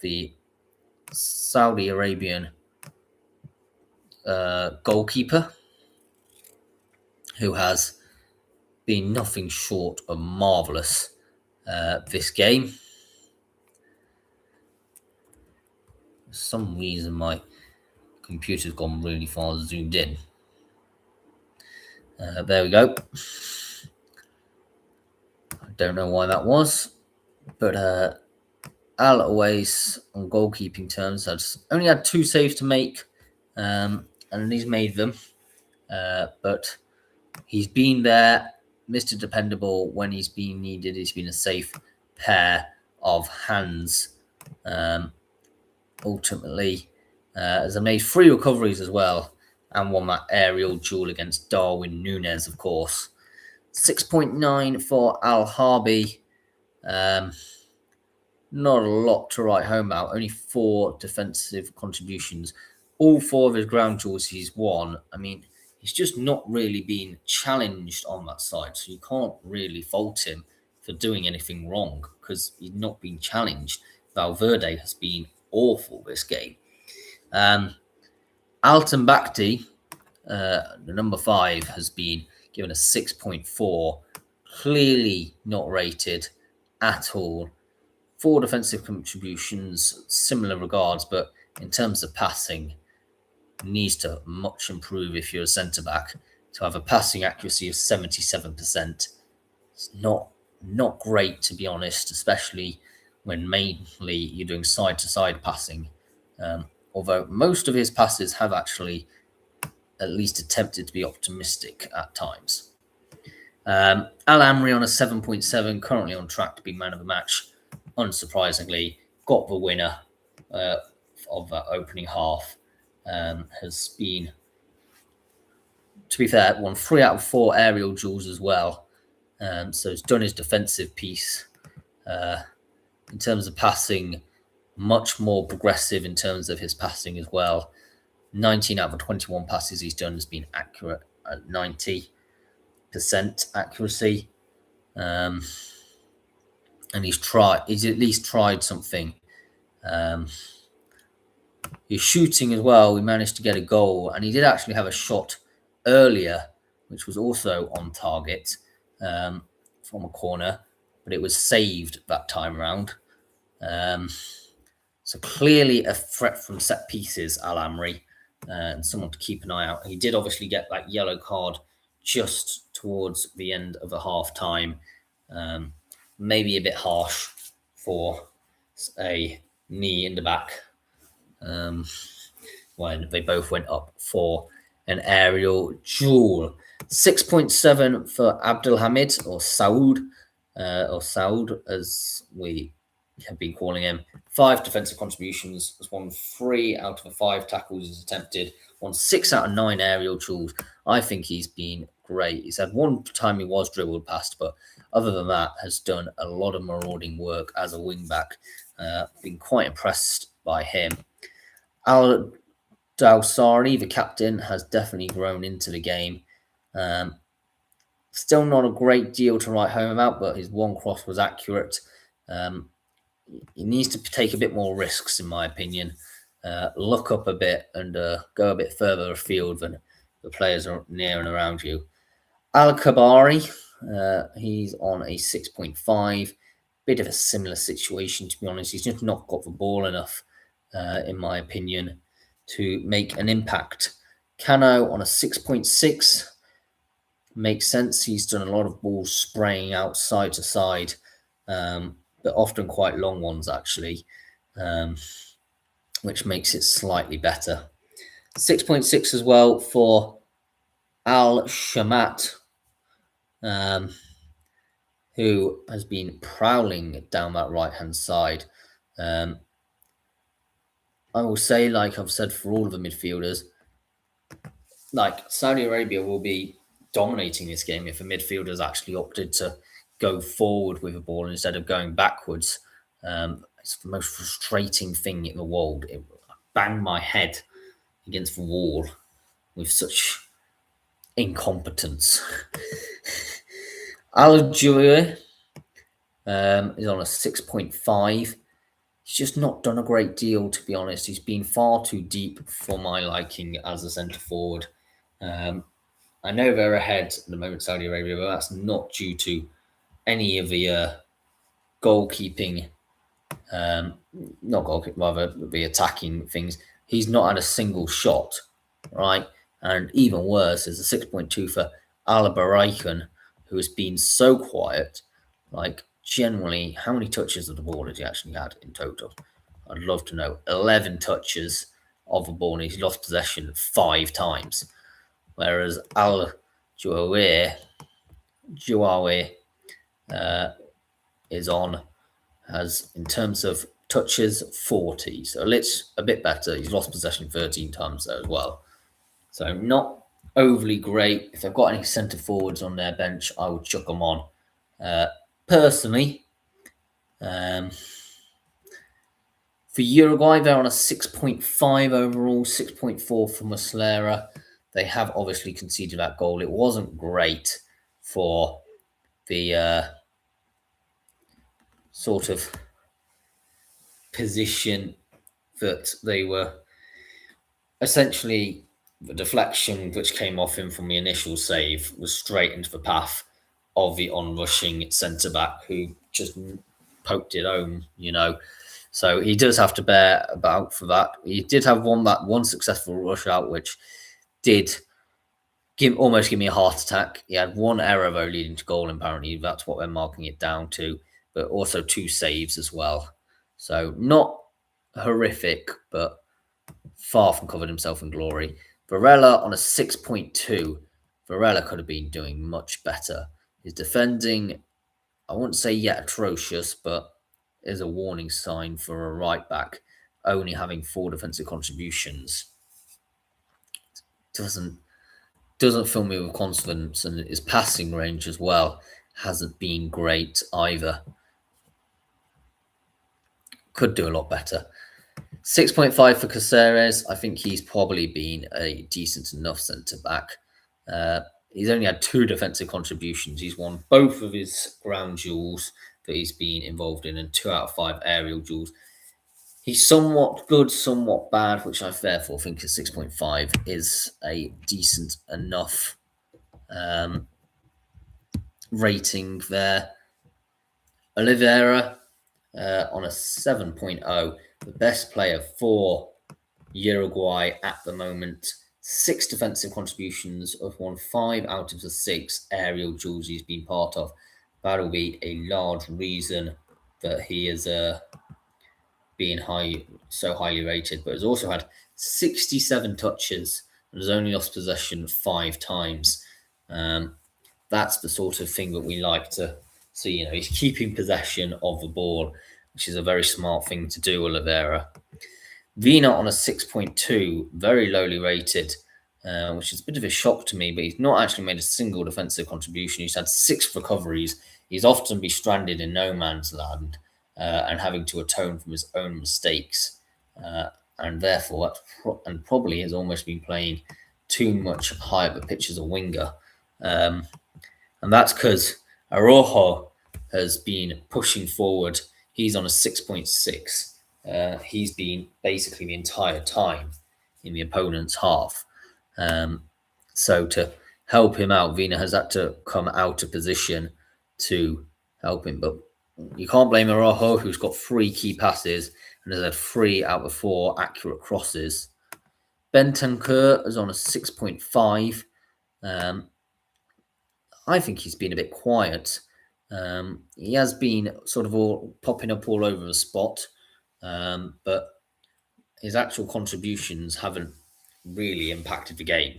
the Saudi Arabian goalkeeper, who has been nothing short of marvellous this game. For some reason, my computer's gone really far zoomed in. There we go. I don't know why that was, but Al Owais on goalkeeping terms has only had 2 saves to make, and he's made them. But he's been there, Mr. Dependable, when he's been needed. He's been a safe pair of hands. Ultimately, has made 3 recoveries as well, and won that aerial duel against Darwin Núñez, of course. 6.9 for Al Harbi. Not a lot to write home about. Only 4 defensive contributions. All 4 of his ground duels he's won. I mean, he's just not really been challenged on that side, so you can't really fault him for doing anything wrong because he's not been challenged. Valverde has been awful this game. Alton Bakhti, the number 5, has been given a 6.4. Clearly not rated at all. 4 defensive contributions, similar regards, but in terms of passing, needs to much improve if you're a centre-back. To have a passing accuracy of 77%, it's not great, to be honest, especially when mainly you're doing side-to-side passing. Although most of his passes have actually at least attempted to be optimistic at times. Al Amri on a 7.7, currently on track to be man of the match. Unsurprisingly, got the winner of that opening half. Has been, to be fair, won 3 out of 4 aerial duels as well. So he's done his defensive piece. In terms of passing, much more progressive in terms of his passing as well. 19 out of 21 passes he's done has been accurate at 90% accuracy. And he's at least tried something. His shooting as well, we managed to get a goal, and he did actually have a shot earlier, which was also on target from a corner, but it was saved that time around. So clearly a threat from set pieces, Al Amri, and someone to keep an eye out. He did obviously get that yellow card just towards the end of the half time. Maybe a bit harsh for a knee in the back when they both went up for an aerial duel. 6.7 for Abdelhamid, or Saud, as we have been calling him. 5 defensive contributions, has won 3 out of the 5 tackles he's attempted, won 6 out of 9 aerial duels. I think he's been great. He's had one time he was dribbled past, but other than that, has done a lot of marauding work as a wing-back. Been quite impressed by him. Al Dawsari, the captain, has definitely grown into the game. Still not a great deal to write home about, but his one cross was accurate. He needs to take a bit more risks, in my opinion. Look up a bit and go a bit further afield than the players are near and around you. Al-Kabari, he's on a 6.5. Bit of a similar situation, to be honest. He's just not got the ball enough, in my opinion, to make an impact. Cano on a 6.6. Makes sense. He's done a lot of balls spraying out side to side, but often quite long ones, actually, which makes it slightly better. 6.6 as well for Al Shamat, who has been prowling down that right-hand side. I will say, like I've said for all of the midfielders, like Saudi Arabia will be dominating this game if the midfielders actually opted to go forward with the ball instead of going backwards. It's the most frustrating thing in the world. bang my head against the wall with such incompetence. Al-Juri is on a 6.5. He's just not done a great deal, to be honest. He's been far too deep for my liking as a centre forward. I know they're ahead at the moment, Saudi Arabia, but that's not due to any of the goalkeeping, not goalkeeping, rather the attacking things. He's not had a single shot, right? And even worse, there's a 6.2 for Al-Baraikan, who has been so quiet. Like, generally, how many touches of the ball has he actually had in total? I'd love to know. 11 touches of the ball, and he's lost possession 5 times. Whereas Al-Jawir is on, has, in terms of touches, 40. So it's a bit better. He's lost possession 13 times there as well. So not overly great. If they've got any centre forwards on their bench, I would chuck them on. Personally, for Uruguay, they're on a 6.5 overall, 6.4 for Muslera. They have obviously conceded that goal. It wasn't great for the sort of position that they were. Essentially, the deflection which came off him from the initial save was straight into the path of the onrushing centre-back who just poked it home, So he does have to bear about for that. He did have one successful rush out, which did almost give me a heart attack. He had one error, though, leading to goal, apparently. That's what we're marking it down to. But also 2 saves as well. So not horrific, but far from covered himself in glory. Varela on a 6.2. Varela could have been doing much better. His defending, I wouldn't say yet atrocious, but is a warning sign for a right back only having 4 defensive contributions. Doesn't fill me with confidence, and his passing range as well hasn't been great either. Could do a lot better. 6.5 for Caceres. I think he's probably been a decent enough centre-back. He's only had 2 defensive contributions. He's won both of his ground duels that he's been involved in and 2 out of 5 aerial duels. He's somewhat good, somewhat bad, which I therefore think a 6.5 is a decent enough rating there. Oliveira on a 7.0, the best player for Uruguay at the moment. 6 defensive contributions, have won 5 out of the 6 aerial duels he's been part of. That'll be a large reason that he is being so highly rated, but has also had 67 touches and has only lost possession 5 times. That's the sort of thing that we like to see. He's keeping possession of the ball, which is a very smart thing to do, Oliveira. Vina on a 6.2, very lowly rated, which is a bit of a shock to me, but he's not actually made a single defensive contribution. He's had 6 recoveries. He's often been stranded in no man's land and having to atone from his own mistakes. And therefore, and probably has almost been playing too much high up the pitch as a winger. And that's because Araujo has been pushing forward. He's on a 6.6. He's been basically the entire time in the opponent's half. So to help him out, Vina has had to come out of position to help him. But you can't blame Araujo, who's got 3 key passes and has had 3 out of 4 accurate crosses. Bentancur is on a 6.5. I think he's been a bit quiet. He has been sort of all popping up all over the spot, but his actual contributions haven't really impacted the game.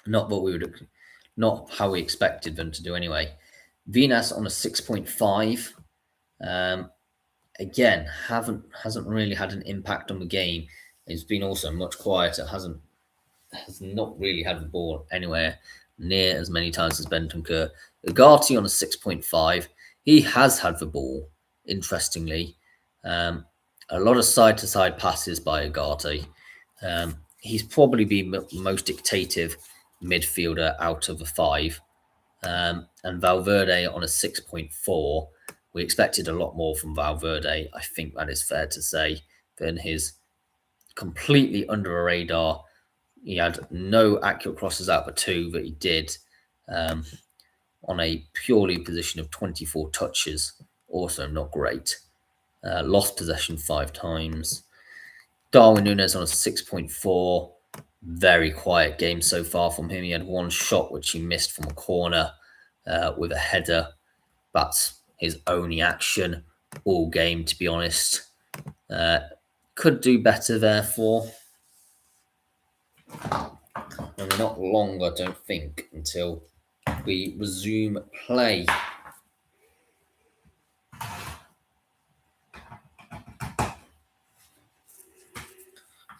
Not how we expected them to do anyway. Vinas on a 6.5. Again, hasn't really had an impact on the game. It's been also much quieter. Has not really had the ball anywhere near as many times as Bentancur. Ugarte on a 6.5. He has had the ball, interestingly. a lot of side-to-side passes by Ugarte. He's probably been the most dictative midfielder out of the five. And Valverde on a 6.4. We expected a lot more from Valverde. I think that is fair to say, than his completely under a radar. He had no accurate crosses out the two that he did on a purely position of 24 touches. Also not great. Lost possession 5 times. Darwin Núñez on a 6.4. Very quiet game so far from him. He had one shot which he missed from a corner with a header. That's his only action all game, to be honest. Could do better, therefore. And we're not long, I don't think, until we resume play.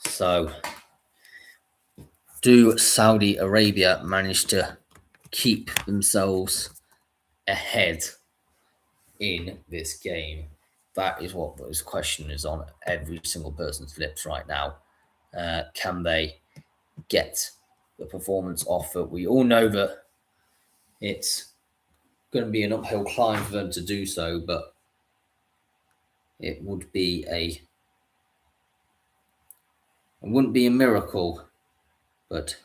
So, do Saudi Arabia manage to keep themselves ahead in this game? That is what this question is on every single person's lips right now. Can they get the performance offer? We all know that it's going to be an uphill climb for them to do so, but it wouldn't be a miracle, but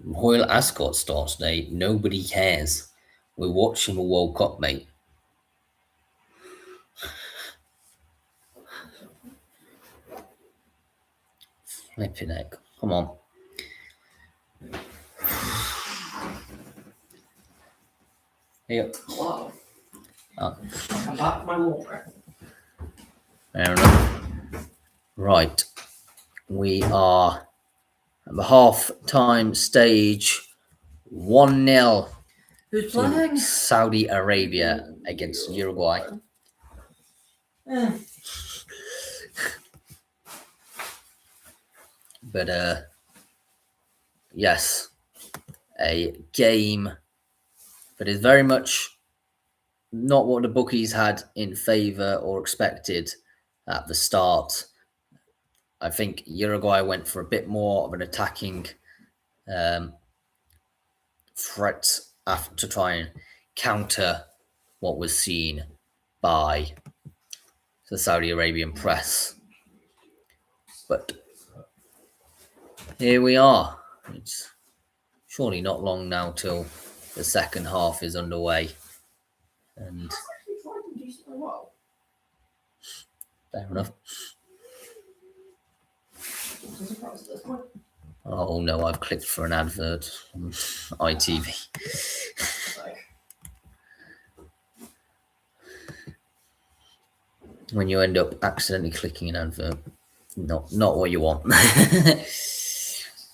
Royal Ascot starts today. Nobody cares. We're watching the World Cup, mate. Flipping heck. Come on. Here. Wow. Oh. Come back, my water. Fair enough. Right. We are at the half-time stage. 1-0. Who's playing? Saudi Arabia against Uruguay. But yes, a game that is very much not what the bookies had in favour or expected at the start. I think Uruguay went for a bit more of an attacking threat to try and counter what was seen by the Saudi Arabian press. But here we are. It's surely not long now till the second half is underway. And fair enough. Oh no, I've clicked for an advert on ITV. When you end up accidentally clicking an advert, not what you want.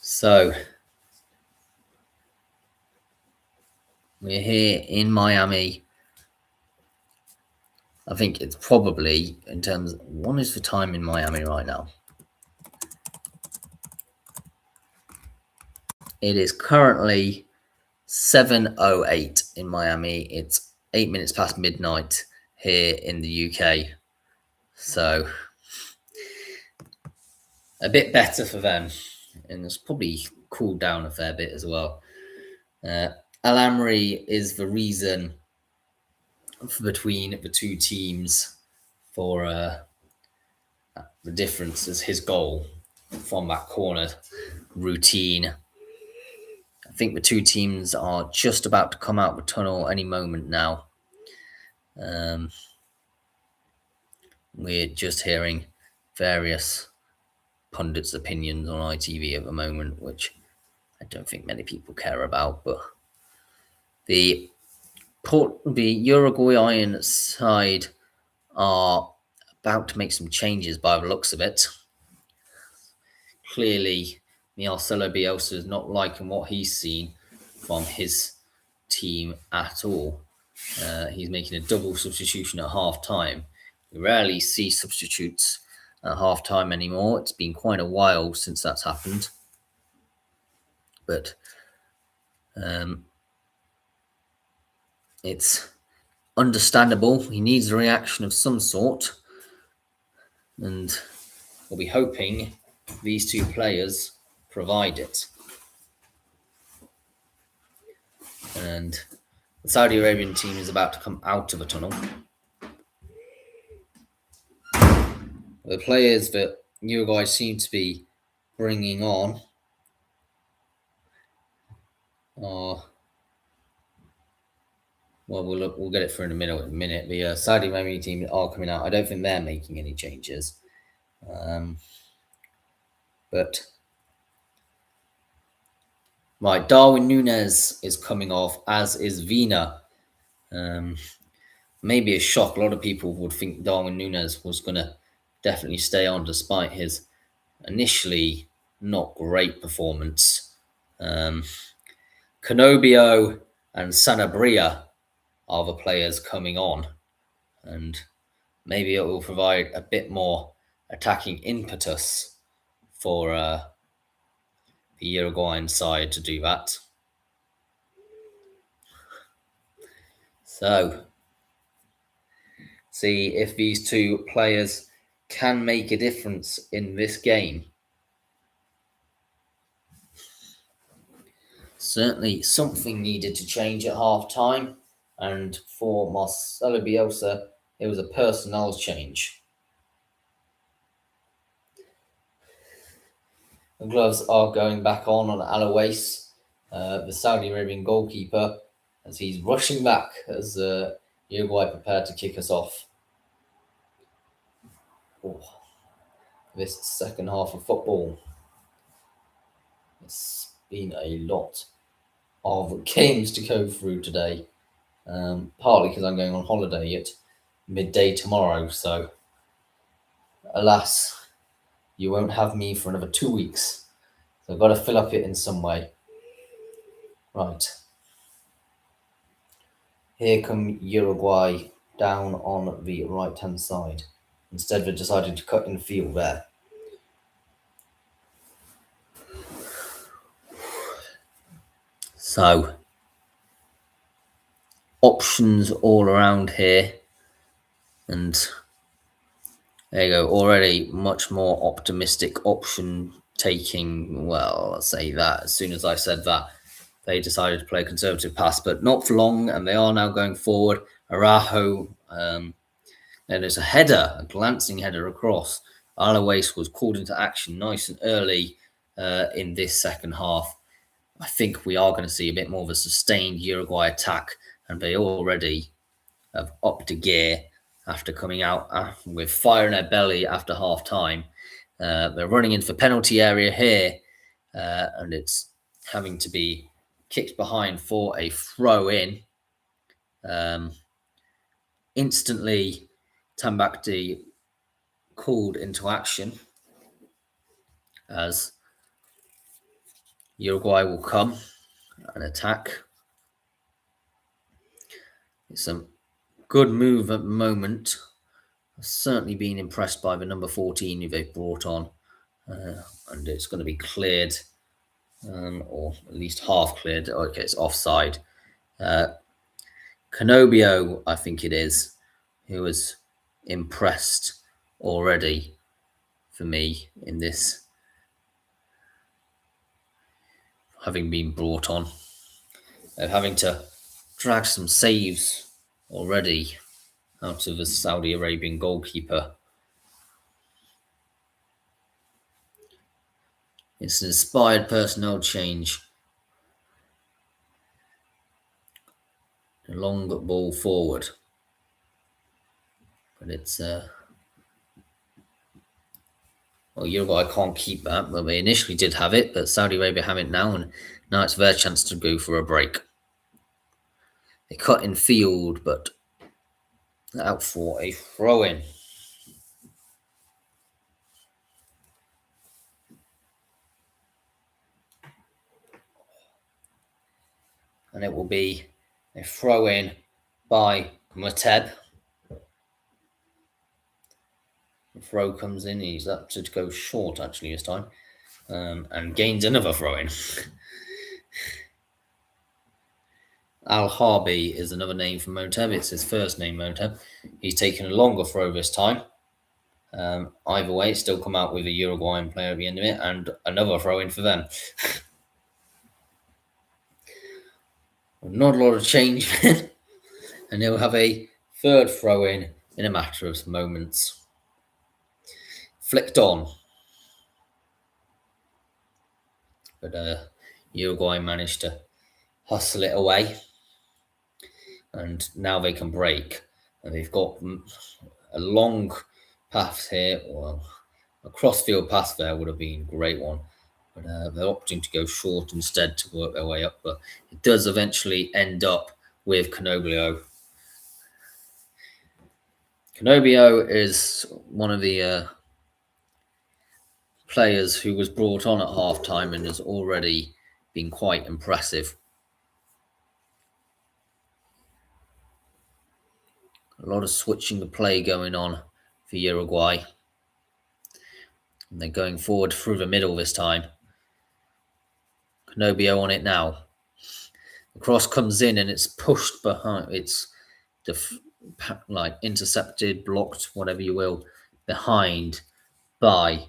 So we're here in Miami. I think it's probably, in terms of, what is the time in Miami right now? It is currently 7:08 in Miami. It's 8 minutes past midnight here in the UK. So a bit better for them. And it's probably cooled down a fair bit as well. Al-Amri is the reason between the two teams for the difference is his goal from that corner routine. I think the two teams are just about to come out of the tunnel any moment now. We're just hearing various pundits' opinions on ITV at the moment, which I don't think many people care about. But the Uruguayan side are about to make some changes by the looks of it. Clearly, Marcelo Bielsa is not liking what he's seen from his team at all. He's making a double substitution at half-time. We rarely see substitutes at half-time anymore. It's been quite a while since that's happened. But it's understandable. He needs a reaction of some sort, and we'll be hoping these two players provide it. And the Saudi Arabian team is about to come out of a tunnel. The players that Uruguay seem to be bringing on are, well, we'll get it for in a minute. The Saudi Arabian team are coming out. I don't think they're making any changes, but right, Darwin Núñez is coming off, as is Vina. Maybe a shock. A lot of people would think Darwin Núñez was going to definitely stay on despite his initially not great performance. Canobio and Sanabria are the players coming on, and maybe it will provide a bit more attacking impetus for the Uruguayan side to do that. So, see if these two players can make a difference in this game. Certainly something needed to change at half-time, and for Marcelo Bielsa, it was a personnel change. The gloves are going back on Alois, the Saudi Arabian goalkeeper, as he's rushing back as Uruguay prepared to kick us off. This second half of football, it's been a lot of games to go through today, partly because I'm going on holiday at midday tomorrow, so alas, you won't have me for another 2 weeks, so I've got to fill up it in some way. Right, here come Uruguay down on the right hand side. Instead, they're deciding to cut in field there. So, options all around here, and there you go, already much more optimistic option taking. Well, let's say that as soon as I said that, they decided to play a conservative pass, but not for long, and they are now going forward. Araujo, and there's a header, a glancing header across. Alois was called into action nice and early in this second half. I think we are going to see a bit more of a sustained Uruguay attack, and they already have upped a gear after coming out with fire in their belly after half time. They're running into the penalty area here, and it's having to be kicked behind for a throw in. Instantly, Tambakti called into action as Uruguay will come and attack. It's a good move at the moment. I've certainly been impressed by the number 14 who they've brought on, and it's going to be cleared, or at least half cleared. Okay, it's offside. Canobio, I think it is, who was impressed already for me in this, having been brought on. They're having to drag some saves already out of the Saudi Arabian goalkeeper. It's an inspired personnel change. A long ball forward. But it's well, Uruguay can't keep that. Well, they initially did have it, but Saudi Arabia have it now, and now it's their chance to go for a break. They cut in field, but out for a throw-in. And it will be a throw-in by Mateb. The throw comes in, he's up to go short actually this time, and gains another throw-in. Al-Harbi is another name for Monteb. It's his first name, Monteb. He's taken a longer throw this time. Either way, it's still come out with a Uruguayan player at the end of it, and another throw in for them. Not a lot of change, and they'll have a third throw in a matter of moments. Flicked on, but Uruguay managed to hustle it away, and now they can break. And they've got a long path here. Well, a cross-field pass there would have been a great one, but they're opting to go short instead to work their way up. But it does eventually end up with Canobbio. Canobbio is one of the players who was brought on at halftime and has already been quite impressive. A lot of switching the play going on for Uruguay. And they're going forward through the middle this time. Canobbio on it now. The cross comes in and it's pushed behind. It's intercepted, blocked, whatever you will, behind by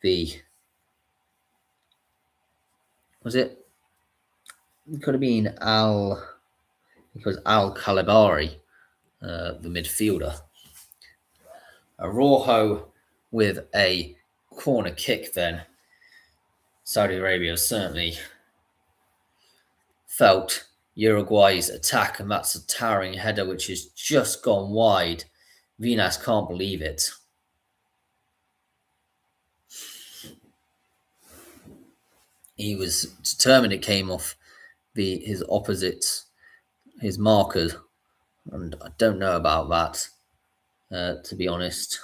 the. Was it? It could have been Al Calibari, the midfielder. Araujo with a corner kick then. Saudi Arabia certainly felt Uruguay's attack, and that's a towering header which has just gone wide. Vinas can't believe it. He was determined it came off his marker, and I don't know about that, to be honest.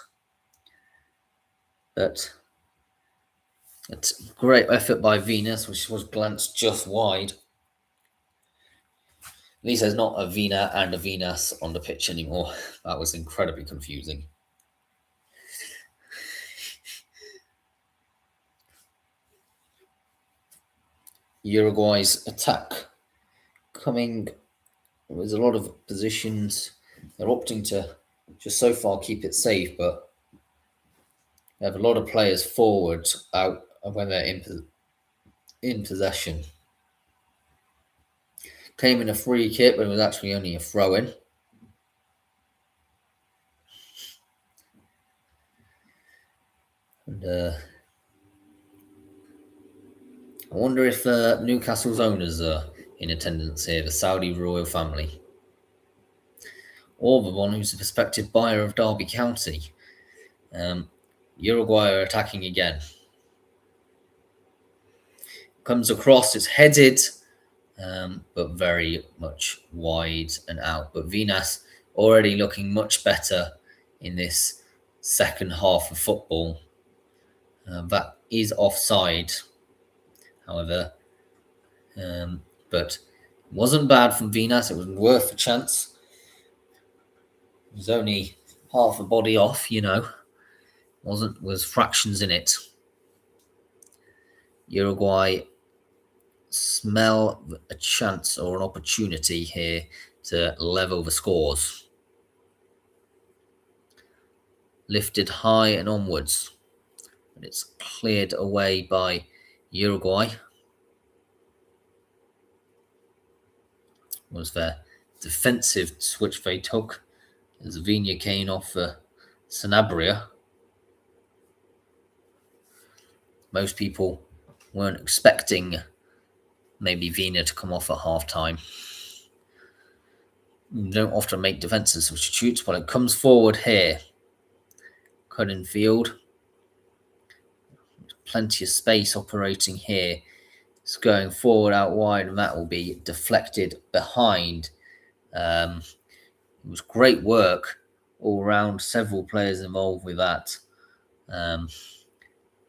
But it's a great effort by Vinas, which was glanced just wide. At least there's not a Vina and a Vinas on the pitch anymore. That was incredibly confusing. Uruguay's attack coming. There's a lot of positions. They're opting to just so far keep it safe, but they have a lot of players forward out when they're in possession. Came in a free kick, but it was actually only a throw-in. And I wonder if Newcastle's owners are in attendance here, the Saudi royal family, or the one who's a prospective buyer of Derby County. Uruguay are attacking again. Comes across, it's headed, but very much wide and out. But Vinas already looking much better in this second half of football. That is offside, however. But it wasn't bad from Vinas. It was worth a chance. It was only half a body off, was fractions in it. Uruguay smell a chance or an opportunity here to level the scores. Lifted high and onwards, and it's cleared away by Uruguay. Was their defensive switch they took as Vina came off Sanabria. Most people weren't expecting maybe Vina to come off at half-time. You don't often make defensive substitutes, but it comes forward here. Cutting field. Plenty of space operating here. It's going forward out wide, and that will be deflected behind. It was great work all round. Several players involved with that. And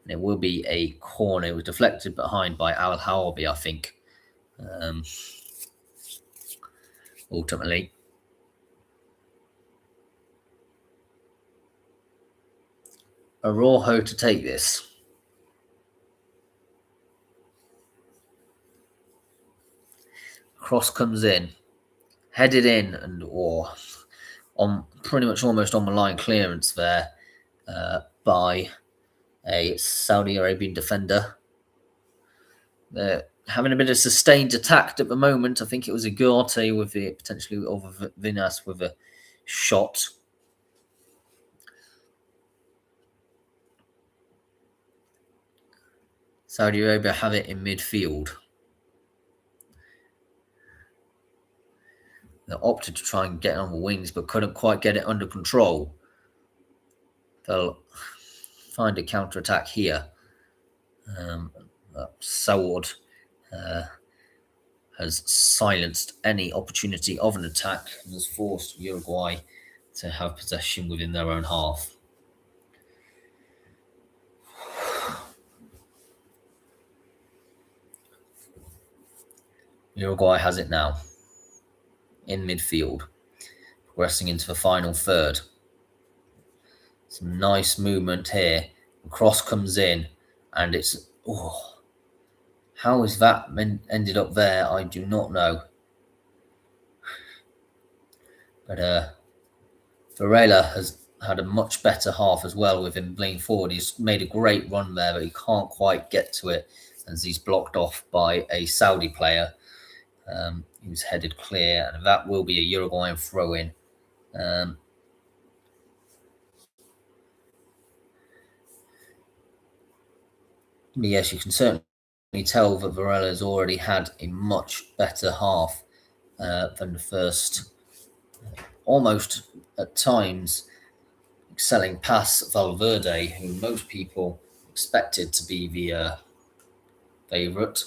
it will be a corner. It was deflected behind by Al Hawabi, I think. Ultimately. Araujo to take this. Cross comes in. headed in and on pretty much almost on the line clearance there by a Saudi Arabian defender. They're having a bit of sustained attack at the moment. I think it was Ugarte with the potentially over Vinas with a shot. Saudi Arabia have it in midfield. They opted to try and get on the wings, but couldn't quite get it under control. They'll find a counter-attack here. Saud has silenced any opportunity of an attack and has forced Uruguay to have possession within their own half. Uruguay has it now in midfield, progressing into the final third. Some nice movement here. The cross comes in, and it's how is that ended up there? I do not know. But Varela has had a much better half as well with him playing forward. He's made a great run there, but he can't quite get to it as he's blocked off by a Saudi player. He was headed clear, and that will be a Uruguayan throw-in. Yes, you can certainly tell that Varela has already had a much better half than the first. Almost at times excelling past Valverde, who most people expected to be the favourite.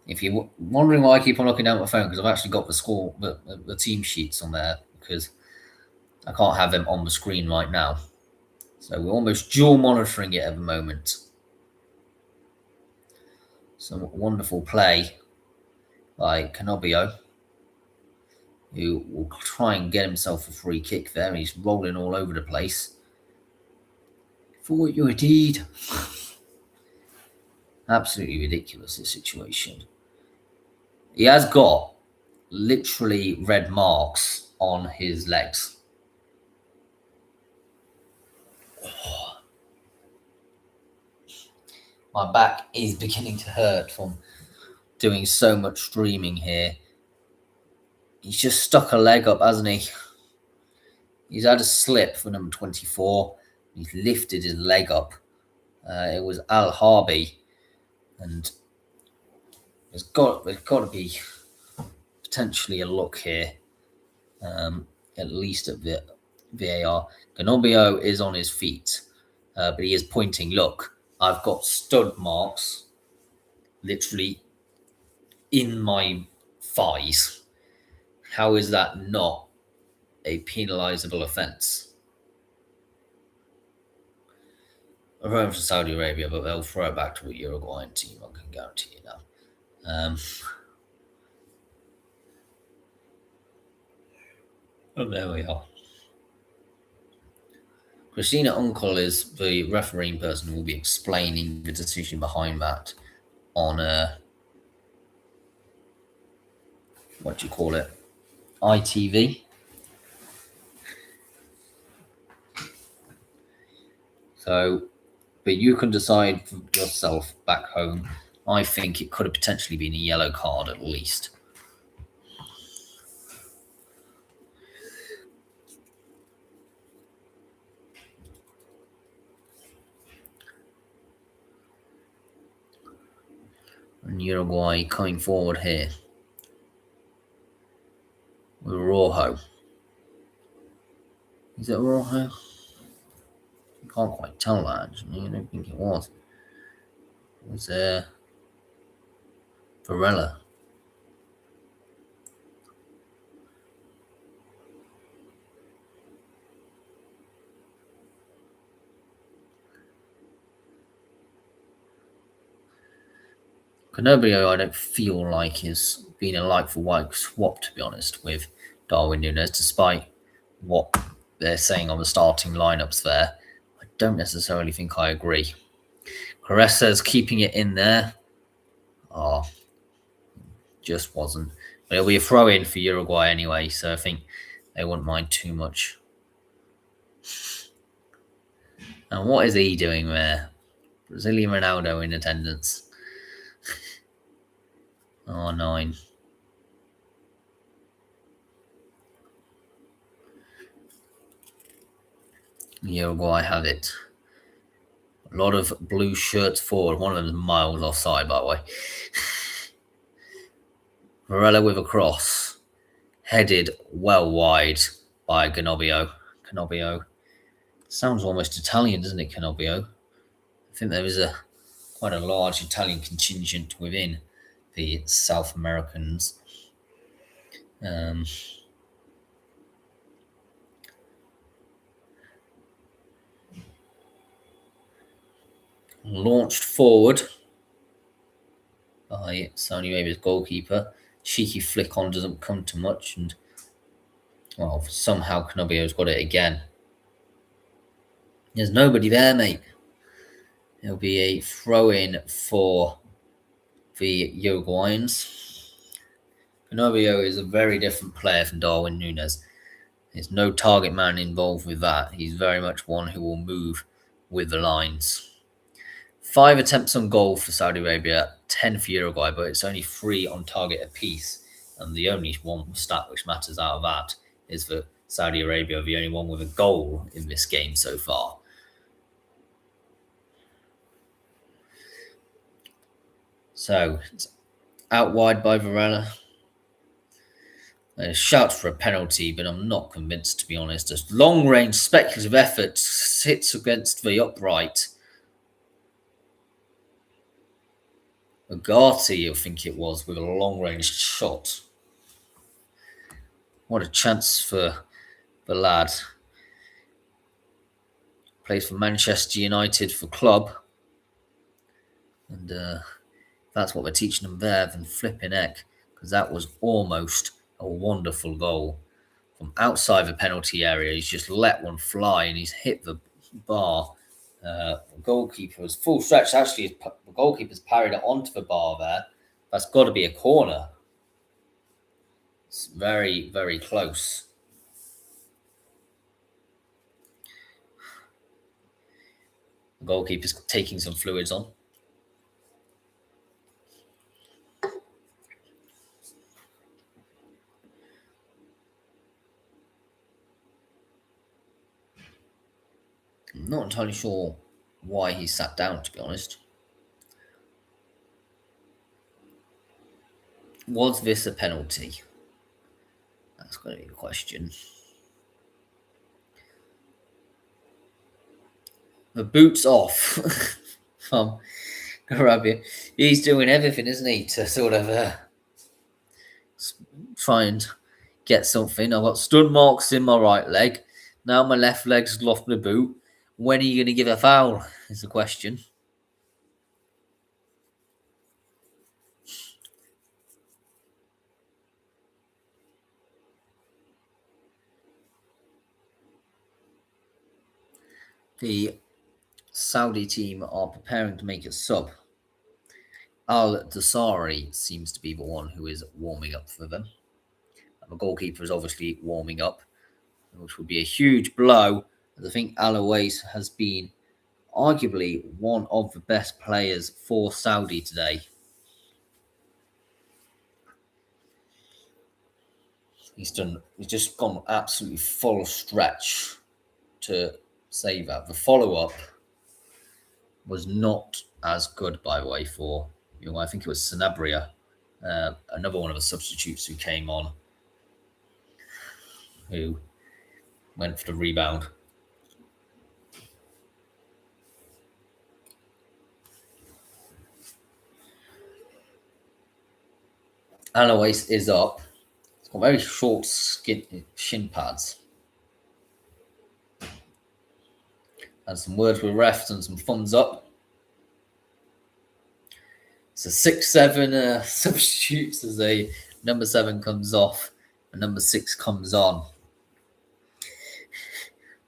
If you're wondering why I keep on looking down at my phone, because I've actually got the score, the team sheets on there, because I can't have them on the screen right now. So we're almost dual monitoring it at the moment. Some wonderful play by Canobio, who will try and get himself a free kick there. He's rolling all over the place. For you indeed. Absolutely ridiculous, this situation. He has got literally red marks on his legs. My back is beginning to hurt from doing so much streaming here. He's just stuck a leg up, hasn't he? He's had a slip for number 24. He's lifted his leg up. It was Al Harbi, and there's got to be potentially a look here, at least at the VAR. Canobio is on his feet, but he is pointing. Look, I've got stud marks, literally in my thighs. How is that not a penalisable offence? I'm going for Saudi Arabia, but they'll throw it back to a Uruguayan team, I can guarantee you now. And there we are. Christina Uncle is the refereeing person who will be explaining the decision behind that on what do you call it? ITV. So, but you can decide for yourself back home. I think it could have potentially been a yellow card at least. And Uruguay coming forward here with Rojo. Is it Rojo? I can't quite tell that actually. I don't think it was. It was Varela. Canobio, I don't feel like has been a like-for-like swap, to be honest, with Darwin Núñez, despite what they're saying on the starting lineups there. I don't necessarily think I agree. Caressa's keeping it in there. Just wasn't It'll be a throw in for Uruguay anyway, so I think they wouldn't mind too much. And what is he doing there? Brazilian Ronaldo in attendance. R9. Uruguay have it. A lot of blue shirts forward. One of them is miles offside, by the way. Varela with a cross. Headed well wide by Canobbio. Canobbio. Sounds almost Italian, doesn't it, Canobbio? I think there is quite a large Italian contingent within the South Americans. Launched forward by Saudi Arabia's goalkeeper. Cheeky flick on doesn't come to much, and well, somehow Canobbio's got it again. There's nobody there, mate. It'll be a throw-in for the Uruguayans. Canobbio is a very different player from Darwin Núñez. There's no target man involved with that. He's very much one who will move with the lines. 5 attempts on goal for Saudi Arabia, 10 for Uruguay, but it's only 3 on target apiece. And the only one stat which matters out of that is for Saudi Arabia, the only one with a goal in this game so far. So, it's out wide by Varela. Shouts for a penalty, but I'm not convinced, to be honest. A long-range speculative effort sits against the upright. Agati, I think it was, with a long-range shot. What a chance for the lad. Plays for Manchester United for club. And that's what we're teaching them there, then flipping heck, because that was almost a wonderful goal. From outside the penalty area, he's just let one fly and he's hit the bar. The goalkeeper was full stretch. Actually, the goalkeeper's parried it onto the bar there. That's got to be a corner. It's very, very close. The goalkeeper's taking some fluids on. I'm not entirely sure why he sat down, to be honest. Was this a penalty? That's going to be a question. The boot's off from Arabia. He's doing everything, isn't he, to sort of try and get something. I've got stun marks in my right leg. Now my left leg's lost the boot. When are you going to give a foul, is the question. The Saudi team are preparing to make a sub. Al-Dasari seems to be the one who is warming up for them. And the goalkeeper is obviously warming up, which would be a huge blow, as I think Al-Awais has been arguably one of the best players for Saudi today. He's just gone absolutely full stretch to save that. The follow-up was not as good, by the way, for I think it was Sanabria, another one of the substitutes who came on, who went for the rebound. Al-Awais is up. It's got very short shin pads. And some words with refs and some thumbs up. So 6-7 substitutes as a number 7 comes off and number 6 comes on.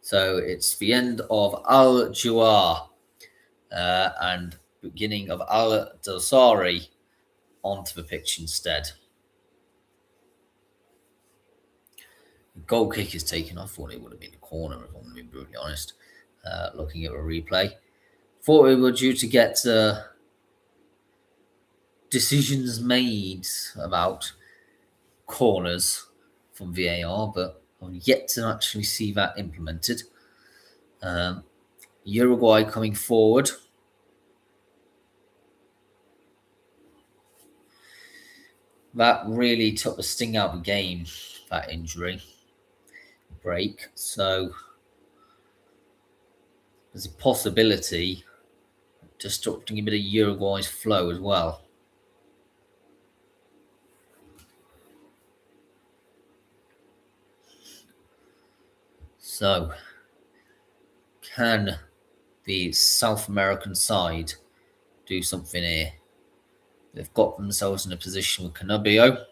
So it's the end of Al-Jawar and beginning of Al-Dasari onto the pitch instead. The goal kick is taken. I thought it would have been a corner, if I'm going to be brutally honest. Looking at a replay, thought we were due to get decisions made about corners from VAR, but I've yet to actually see that implemented. Uruguay coming forward. That really took the sting out of the game, that injury break. So there's a possibility disrupting a bit of Uruguay's flow as well. So can the South American side do something here? They've got themselves in a position with Canabio,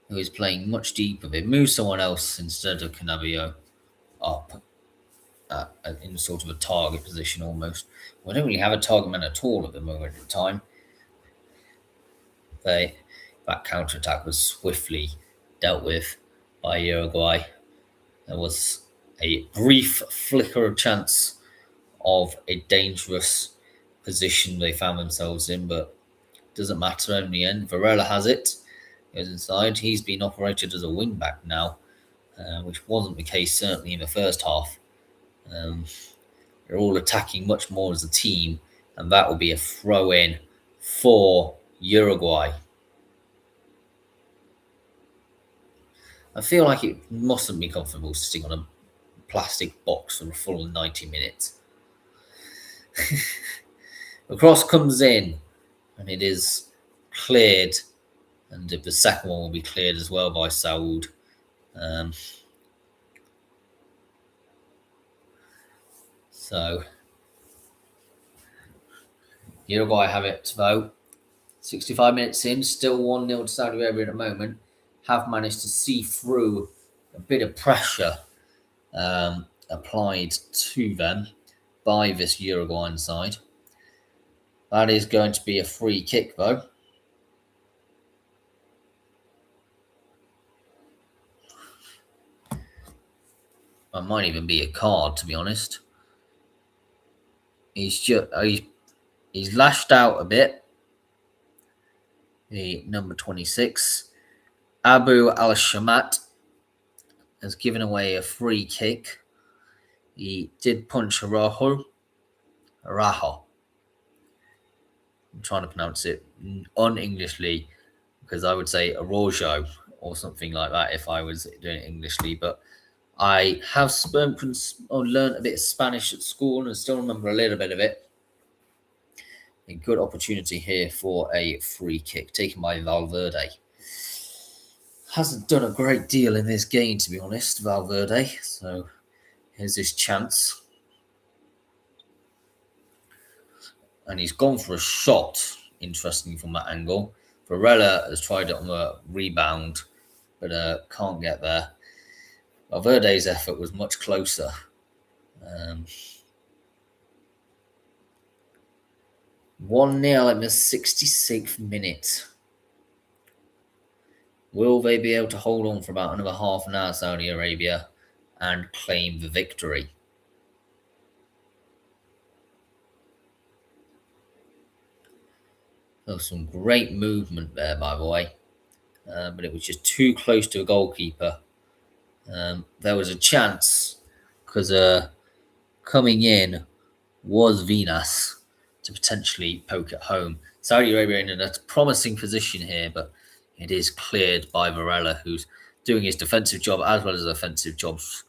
who is playing much deeper. They move someone else instead of Canabio up in sort of a target position almost. We don't really have a target man at all at the moment in time. That counter-attack was swiftly dealt with by Uruguay. There was a brief flicker of chance of a dangerous position they found themselves in, but it doesn't matter in the end. Varela has it. Goes inside. He's been operated as a wing-back now, which wasn't the case certainly in the first half. They're all attacking much more as a team, and that will be a throw-in for Uruguay. I feel like it mustn't be comfortable sitting on a plastic box for a full 90 minutes. The cross comes in, and it is cleared, and the second one will be cleared as well by Saud. So Uruguay have it though. 65 minutes in, still 1-0 to Saudi Arabia at the moment. Have managed to see through a bit of pressure applied to them by this Uruguayan side. That is going to be a free kick though. That might even be a card, to be honest. He's lashed out a bit. The number 26, Abu Al-Shamat, has given away a free kick. He did punch Arajo. I'm trying to pronounce it un-Englishly because I would say Arrojo or something like that if I was doing it Englishly. But I have spoken or learned a bit of Spanish at school and still remember a little bit of it. A good opportunity here for a free kick taken by Valverde. Hasn't done a great deal in this game, to be honest, Valverde. So here's his chance. And he's gone for a shot, interesting from that angle. Varela has tried it on the rebound, but can't get there. Valverde's effort was much closer. 1-0 in the 66th minute. Will they be able to hold on for about another half an hour, Saudi Arabia, and claim the victory? There was some great movement there, by the way, but it was just too close to a goalkeeper. There was a chance because coming in was Vinas to potentially poke it home. Saudi Arabia in a promising position here, but it is cleared by Varela, who's doing his defensive job as well as offensive jobs.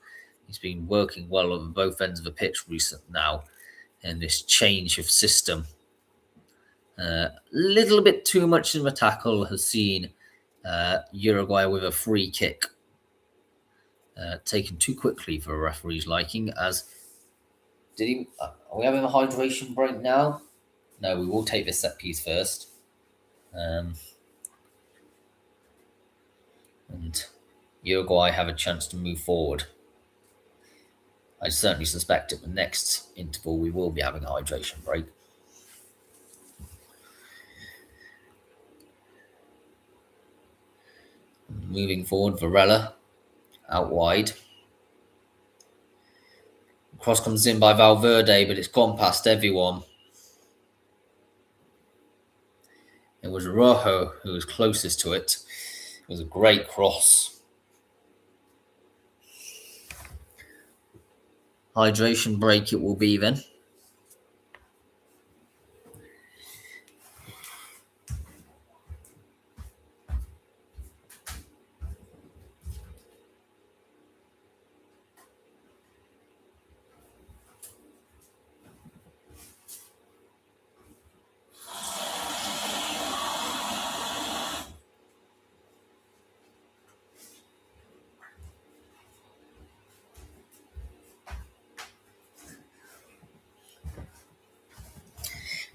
He's been working well on both ends of the pitch recently now, and this change of system. A little bit too much in the tackle has seen Uruguay with a free kick taken too quickly for a referee's liking. Are we having a hydration break now? No, we will take this set piece first. And Uruguay have a chance to move forward. I certainly suspect at the next interval we will be having a hydration break. Moving forward, Varela out wide. Cross comes in by Valverde, but it's gone past everyone. It was Rojo who was closest to it. It was a great cross. Hydration break it will be then.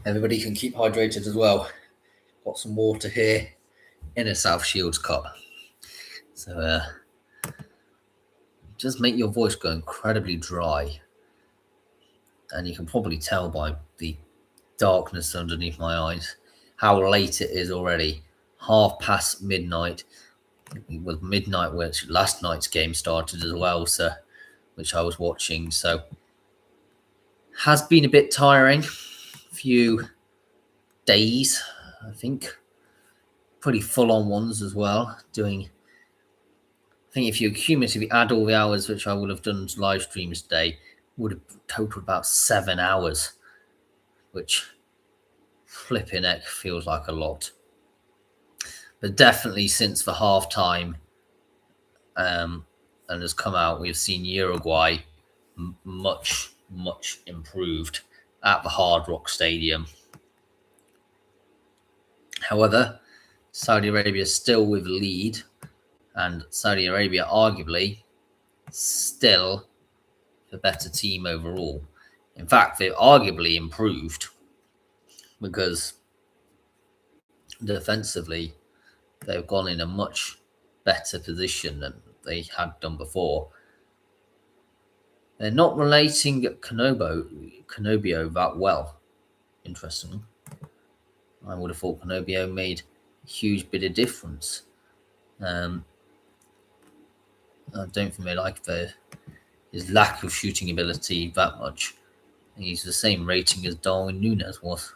Everybody can keep hydrated as well. Got some water here in a South Shields cup. So just make your voice go incredibly dry. And you can probably tell by the darkness underneath my eyes how late it is already. midnight. It was midnight which last night's game started as well, so which I was watching. So has been a bit tiring. Few days, I think. Pretty full-on ones as well. I think if you cumulatively add all the hours which I would have done live streams today, would have totaled about 7 hours, which flipping heck feels like a lot. But definitely since the halftime and has come out, we've seen Uruguay much improved at the Hard Rock Stadium. However, Saudi Arabia is still with the lead, and Saudi Arabia arguably still the better team overall. In fact, they've arguably improved because defensively they've gone in a much better position than they had done before. They're not relating Canobio that well, interestingly. I would have thought Canobio made a huge bit of difference. I don't think they like his lack of shooting ability that much. He's the same rating as Darwin Núñez was.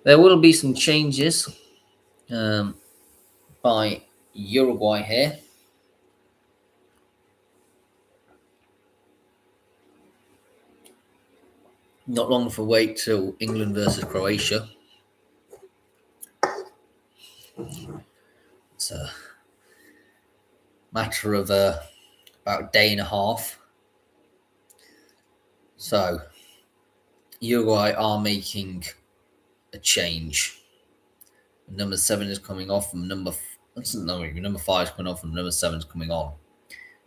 There will be some changes by Uruguay here. Not long for wait till England versus Croatia. It's a matter of about a day and a half. So Uruguay are making a change. Number 7 is coming off, and number 5 is coming off, and number 7 is coming on.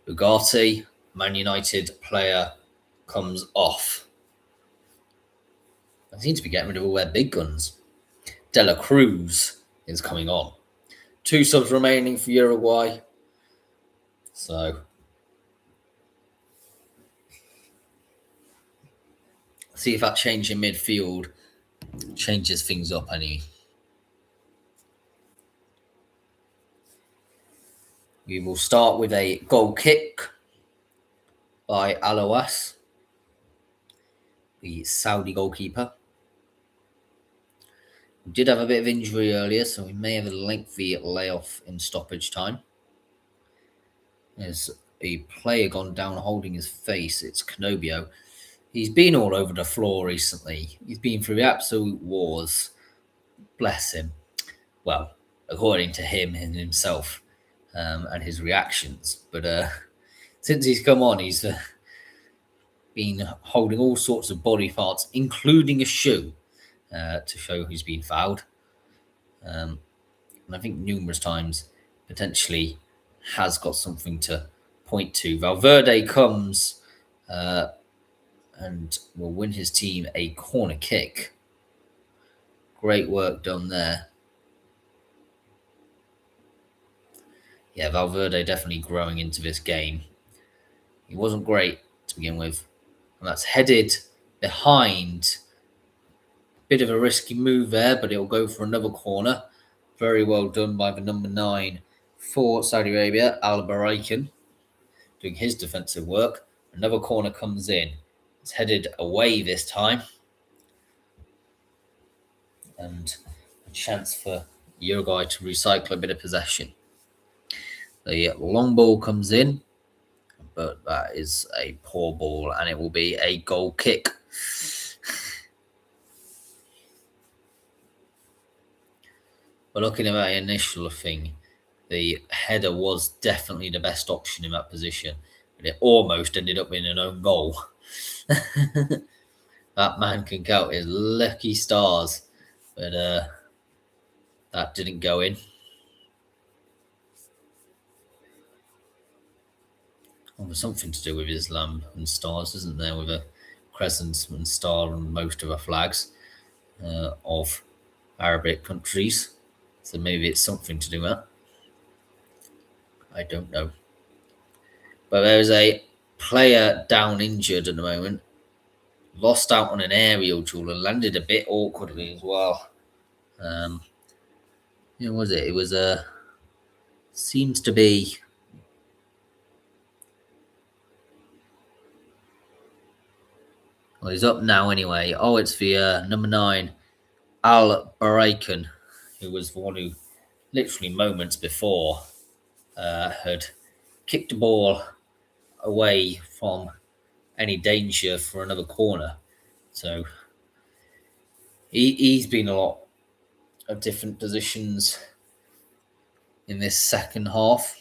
Ugarte, Man United player, comes off. I seem to be getting rid of all their big guns. De La Cruz is coming on. 2 subs remaining for Uruguay. So see if that change in midfield changes things up any. We will start with a goal kick by Alawas, the Saudi goalkeeper. We did have a bit of injury earlier, so we may have a lengthy layoff in stoppage time. There's a player gone down holding his face. It's Canobio. He's been all over the floor recently. He's been through the absolute wars. Bless him. Well, according to him and himself and his reactions. But since he's come on, he's been holding all sorts of body parts, including a shoe, to show he's been fouled. And I think numerous times potentially has got something to point to. Valverde comes and will win his team a corner kick. Great work done there. Yeah, Valverde definitely growing into this game. He wasn't great to begin with. And that's headed behind. Bit of a risky move there, but it'll go for another corner. Very well done by the number 9 for Saudi Arabia, Al Baraikan, doing his defensive work. Another corner comes in. It's headed away this time. And a chance for Uruguay to recycle a bit of possession. The long ball comes in, but that is a poor ball, and it will be a goal kick. But looking at that initial thing, the header was definitely the best option in that position, but it almost ended up being an own goal. That man can count his lucky stars, but that didn't go in. Well, there's something to do with Islam and stars, isn't there? With a crescent and star on most of the flags of Arabic countries. So maybe it's something to do with that. I don't know. But there's a player down injured at the moment. Lost out on an aerial duel and landed a bit awkwardly as well. What was it? It was seems to be. Well, he's up now anyway. Oh, it's the number 9, Al Baraikan, who was the one who, literally moments before, had kicked the ball away from any danger for another corner. So he's been a lot of different positions in this second half.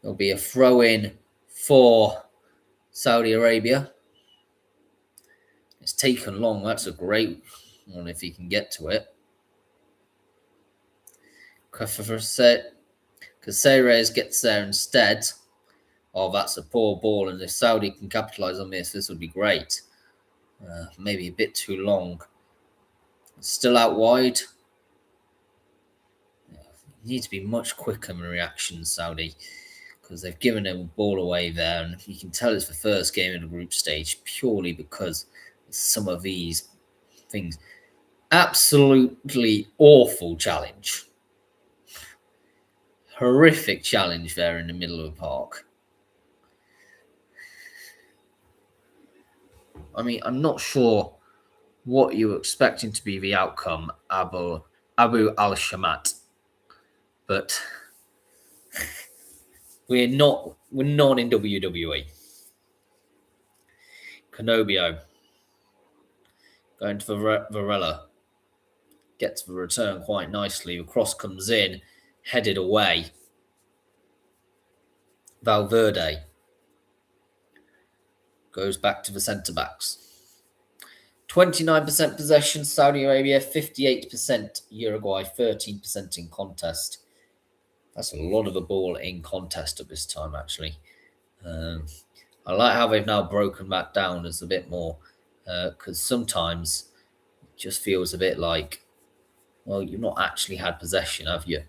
There'll be a throw in for Saudi Arabia. It's taken long. That's a great one if he can get to it. Caceres gets there instead. Oh, that's a poor ball, and if Saudi can capitalise on this would be great. Maybe a bit too long. Still out wide. Need to be much quicker in reaction, Saudi, because they've given a ball away there, and you can tell it's the first game in the group stage purely because some of these things. Absolutely awful challenge. Horrific challenge there in the middle of the park. I mean, I'm not sure what you were expecting to be the outcome, Abu al-Shamat, but we're not in WWE. Canobio going to Varela, gets the return quite nicely. The cross comes in, headed away. Valverde goes back to the centre-backs. 29% possession, Saudi Arabia, 58%, Uruguay, 13% in contest. That's a lot of the ball in contest at this time, actually. I like how they've now broken that down as a bit more, because sometimes it just feels a bit like, well, you've not actually had possession, have you?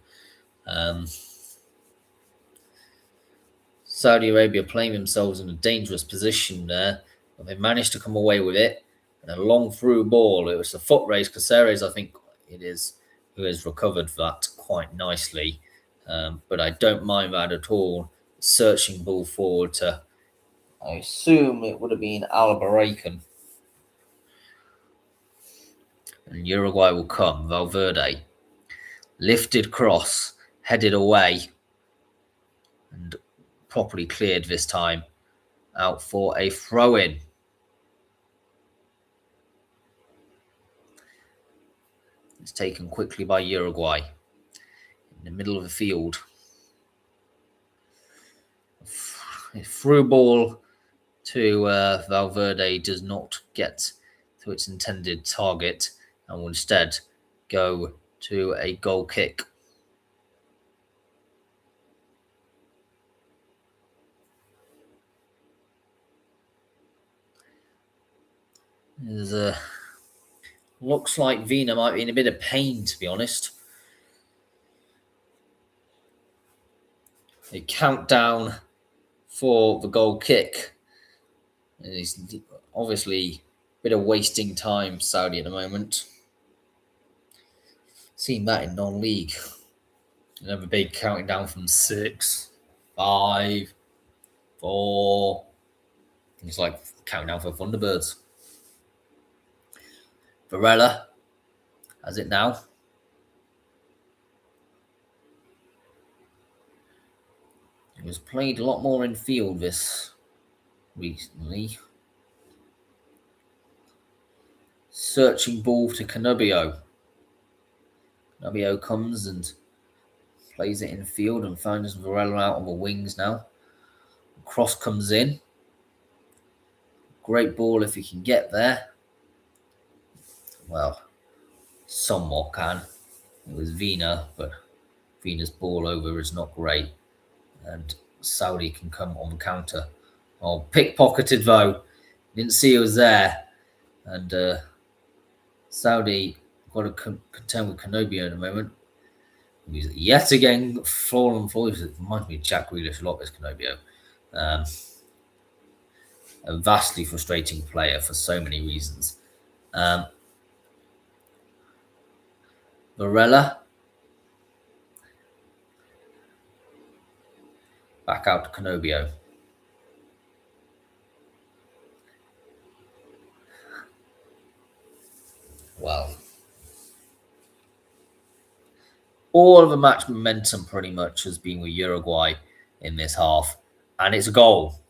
Saudi Arabia playing themselves in a dangerous position there, but they managed to come away with it. And a long through ball. It was a foot race. Caceres, I think it is, who has recovered that quite nicely. But I don't mind that at all. Searching ball forward to, I assume it would have been Al Baraikan. And Uruguay will come. Valverde. Lifted cross. Headed away. And properly cleared this time. Out for a throw-in. It's taken quickly by Uruguay. In the middle of the field. A through ball to Valverde does not get to its intended target and will instead go to a goal kick. Looks like Vina might be in a bit of pain, to be honest. A countdown for the goal kick. It's obviously a bit of wasting time, Saudi, at the moment. Seen that in non-league. Another big counting down from 6, 5, 4. It's like counting down for Thunderbirds. Varela has it now. He was played a lot more in field this recently. Searching ball to Canubio. Canubio comes and plays it in field and finds Varela out on the wings now. Cross comes in. Great ball if he can get there. Well, somewhat can. It was Vina, but Vina's ball over is not great. And Saudi can come on the counter. Oh, pickpocketed though. Didn't see it was there. And Saudi got to contend with Canobio in a moment. He's yet again fallen forward. It reminds me of Jack Grealish a lot, this Canobio. A vastly frustrating player for so many reasons. Varela. Back out to Canobio. Well, all of the match momentum pretty much has been with Uruguay in this half. And it's a goal.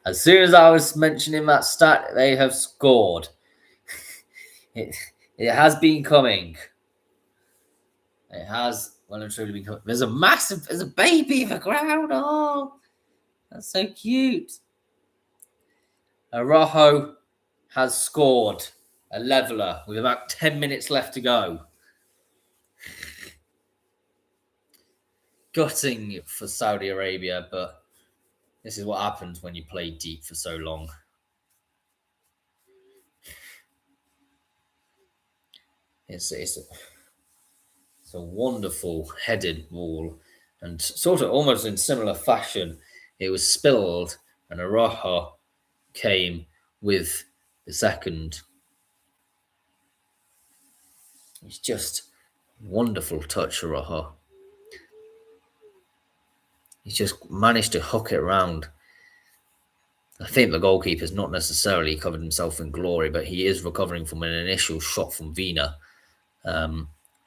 As soon as I was mentioning that stat, they have scored. It has been coming. It has well and truly been coming. There's a baby in the ground. Oh, that's so cute. Araujo has scored a leveller with about 10 minutes left to go. Gutting for Saudi Arabia, but this is what happens when you play deep for so long. It's a wonderful headed ball, and sort of almost in similar fashion, it was spilled, and Araujo came with the second. It's just wonderful touch, Araujo. He's just managed to hook it around. I think the goalkeeper's not necessarily covered himself in glory, but he is recovering from an initial shot from Vina.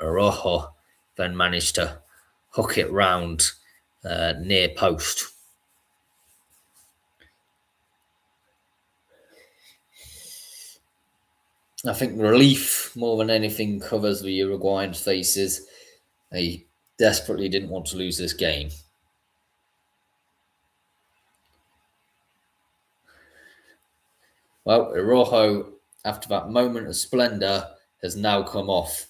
Araujo then managed to hook it round near post. I think relief more than anything covers the Uruguayan faces. They desperately didn't want to lose this game. Well, Araujo, after that moment of splendour, has now come off.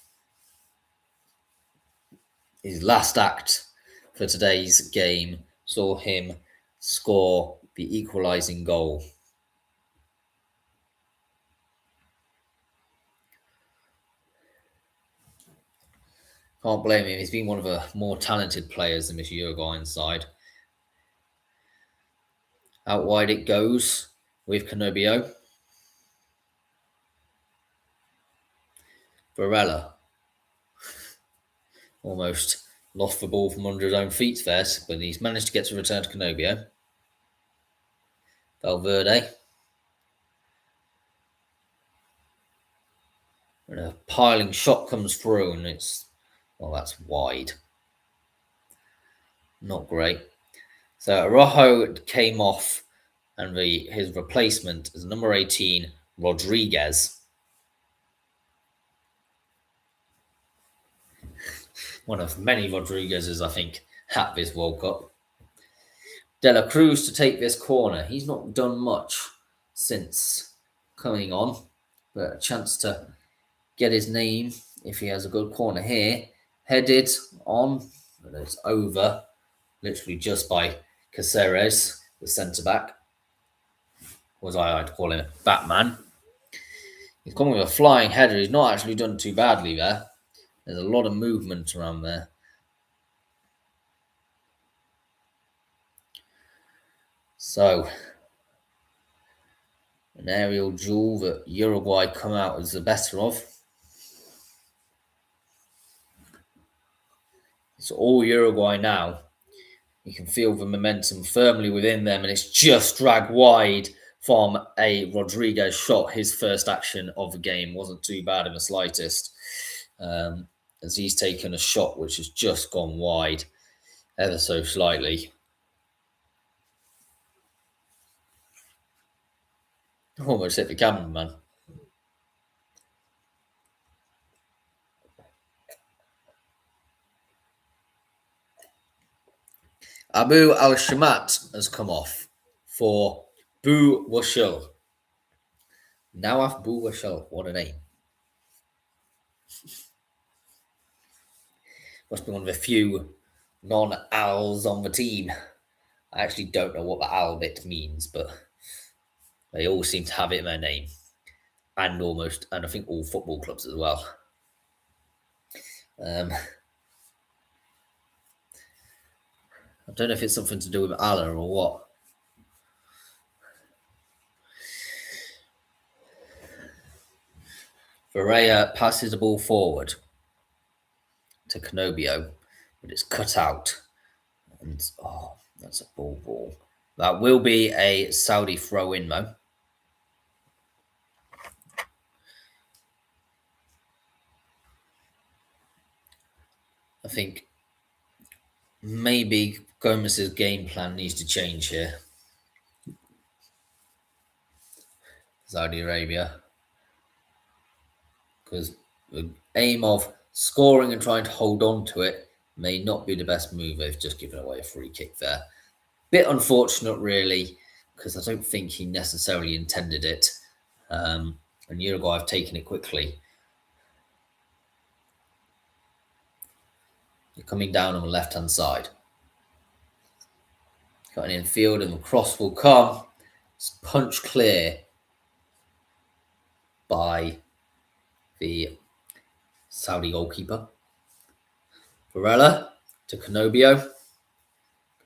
His last act for today's game saw him score the equalising goal. Can't blame him. He's been one of the more talented players in this Uruguayan side. Out wide it goes with Canobio. Varela almost lost the ball from under his own feet there, but he's managed to get to return to Canobio. Valverde. And a piling shot comes through, and that's wide. Not great. So Araujo came off, and his replacement is number 18, Rodriguez. One of many Rodriguez's, I think, at this World Cup. De La Cruz to take this corner. He's not done much since coming on, but a chance to get his name if he has a good corner here. Headed on, but it's over, literally just by Caceres, the centre-back. I'd call him Batman. He's coming with a flying header. He's not actually done too badly there. There's a lot of movement around there. So, an aerial duel that Uruguay come out as the better of. It's all Uruguay now. You can feel the momentum firmly within them, and it's just dragged wide from a Rodriguez shot. His first action of the game wasn't too bad in the slightest, as he's taken a shot which has just gone wide ever so slightly. Almost hit the cameraman. Abu Al-Shamat has come off for Bu Washul. Nawaf Bu Washul, what a name. Must be one of the few non-Als on the team. I actually don't know what the Al bit means, but they all seem to have it in their name. And I think all football clubs as well. I don't know if it's something to do with Allah or what. Varela passes the ball forward to Canobio, but it's cut out. And that's a ball. That will be a Saudi throw-in, though. I think maybe Gomez's game plan needs to change here. Saudi Arabia. Because the aim of scoring and trying to hold on to it may not be the best move. They've just given away a free kick there. Bit unfortunate, really, because I don't think he necessarily intended it. And Uruguay have taken it quickly. You're coming down on the left-hand side. Got an infield and the cross will come. It's punched clear by the Saudi goalkeeper. Varela to Canobio.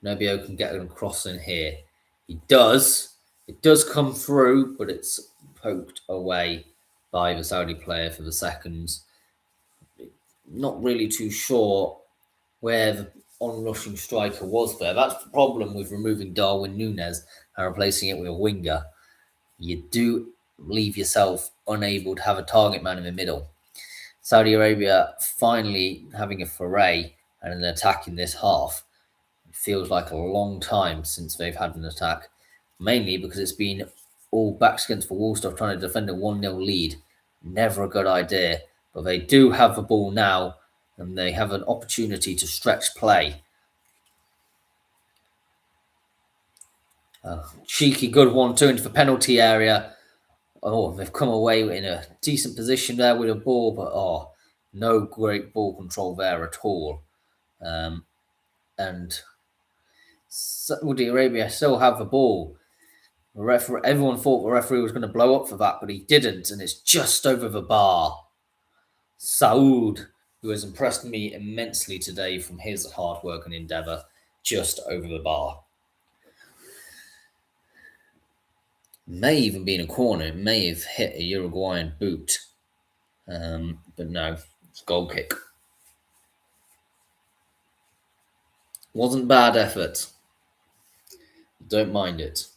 Canobio can get an cross in here. He does. It does come through, but it's poked away by the Saudi player for the seconds. Not really too sure where the on-rushing striker was there. That's the problem with removing Darwin Núñez and replacing it with a winger. You do leave yourself unable to have a target man in the middle. Saudi Arabia finally having a foray and an attack in this half. It feels like a long time since they've had an attack, mainly because it's been all backs against the wall stuff trying to defend a 1-0 lead. Never a good idea, but they do have the ball now and they have an opportunity to stretch play. Cheeky good 1-2 into the penalty area. They've come away in a decent position there with a ball, but no great ball control there at all. And Saudi Arabia still have the ball. Everyone thought the referee was going to blow up for that, but he didn't, and it's just over the bar. Saud, who has impressed me immensely today from his hard work and endeavour, just over the bar. May even be in a corner. It may have hit a Uruguayan boot. But no, it's a goal kick. Wasn't bad effort. Don't mind it.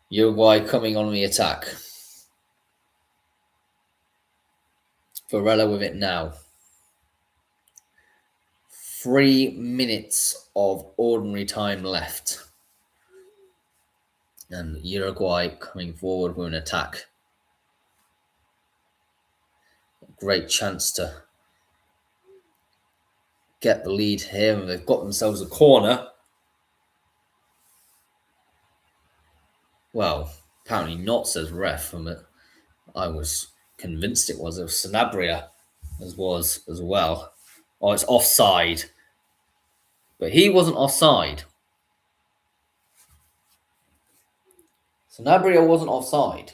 Uruguay coming on the attack. Varela with it now. 3 minutes of ordinary time left. And Uruguay coming forward with an attack. Great chance to get the lead here. And they've got themselves a corner. Well, apparently not, says ref. I was convinced it was. It was Sanabria as well. Oh, it's offside. But he wasn't offside. Sanabria wasn't offside.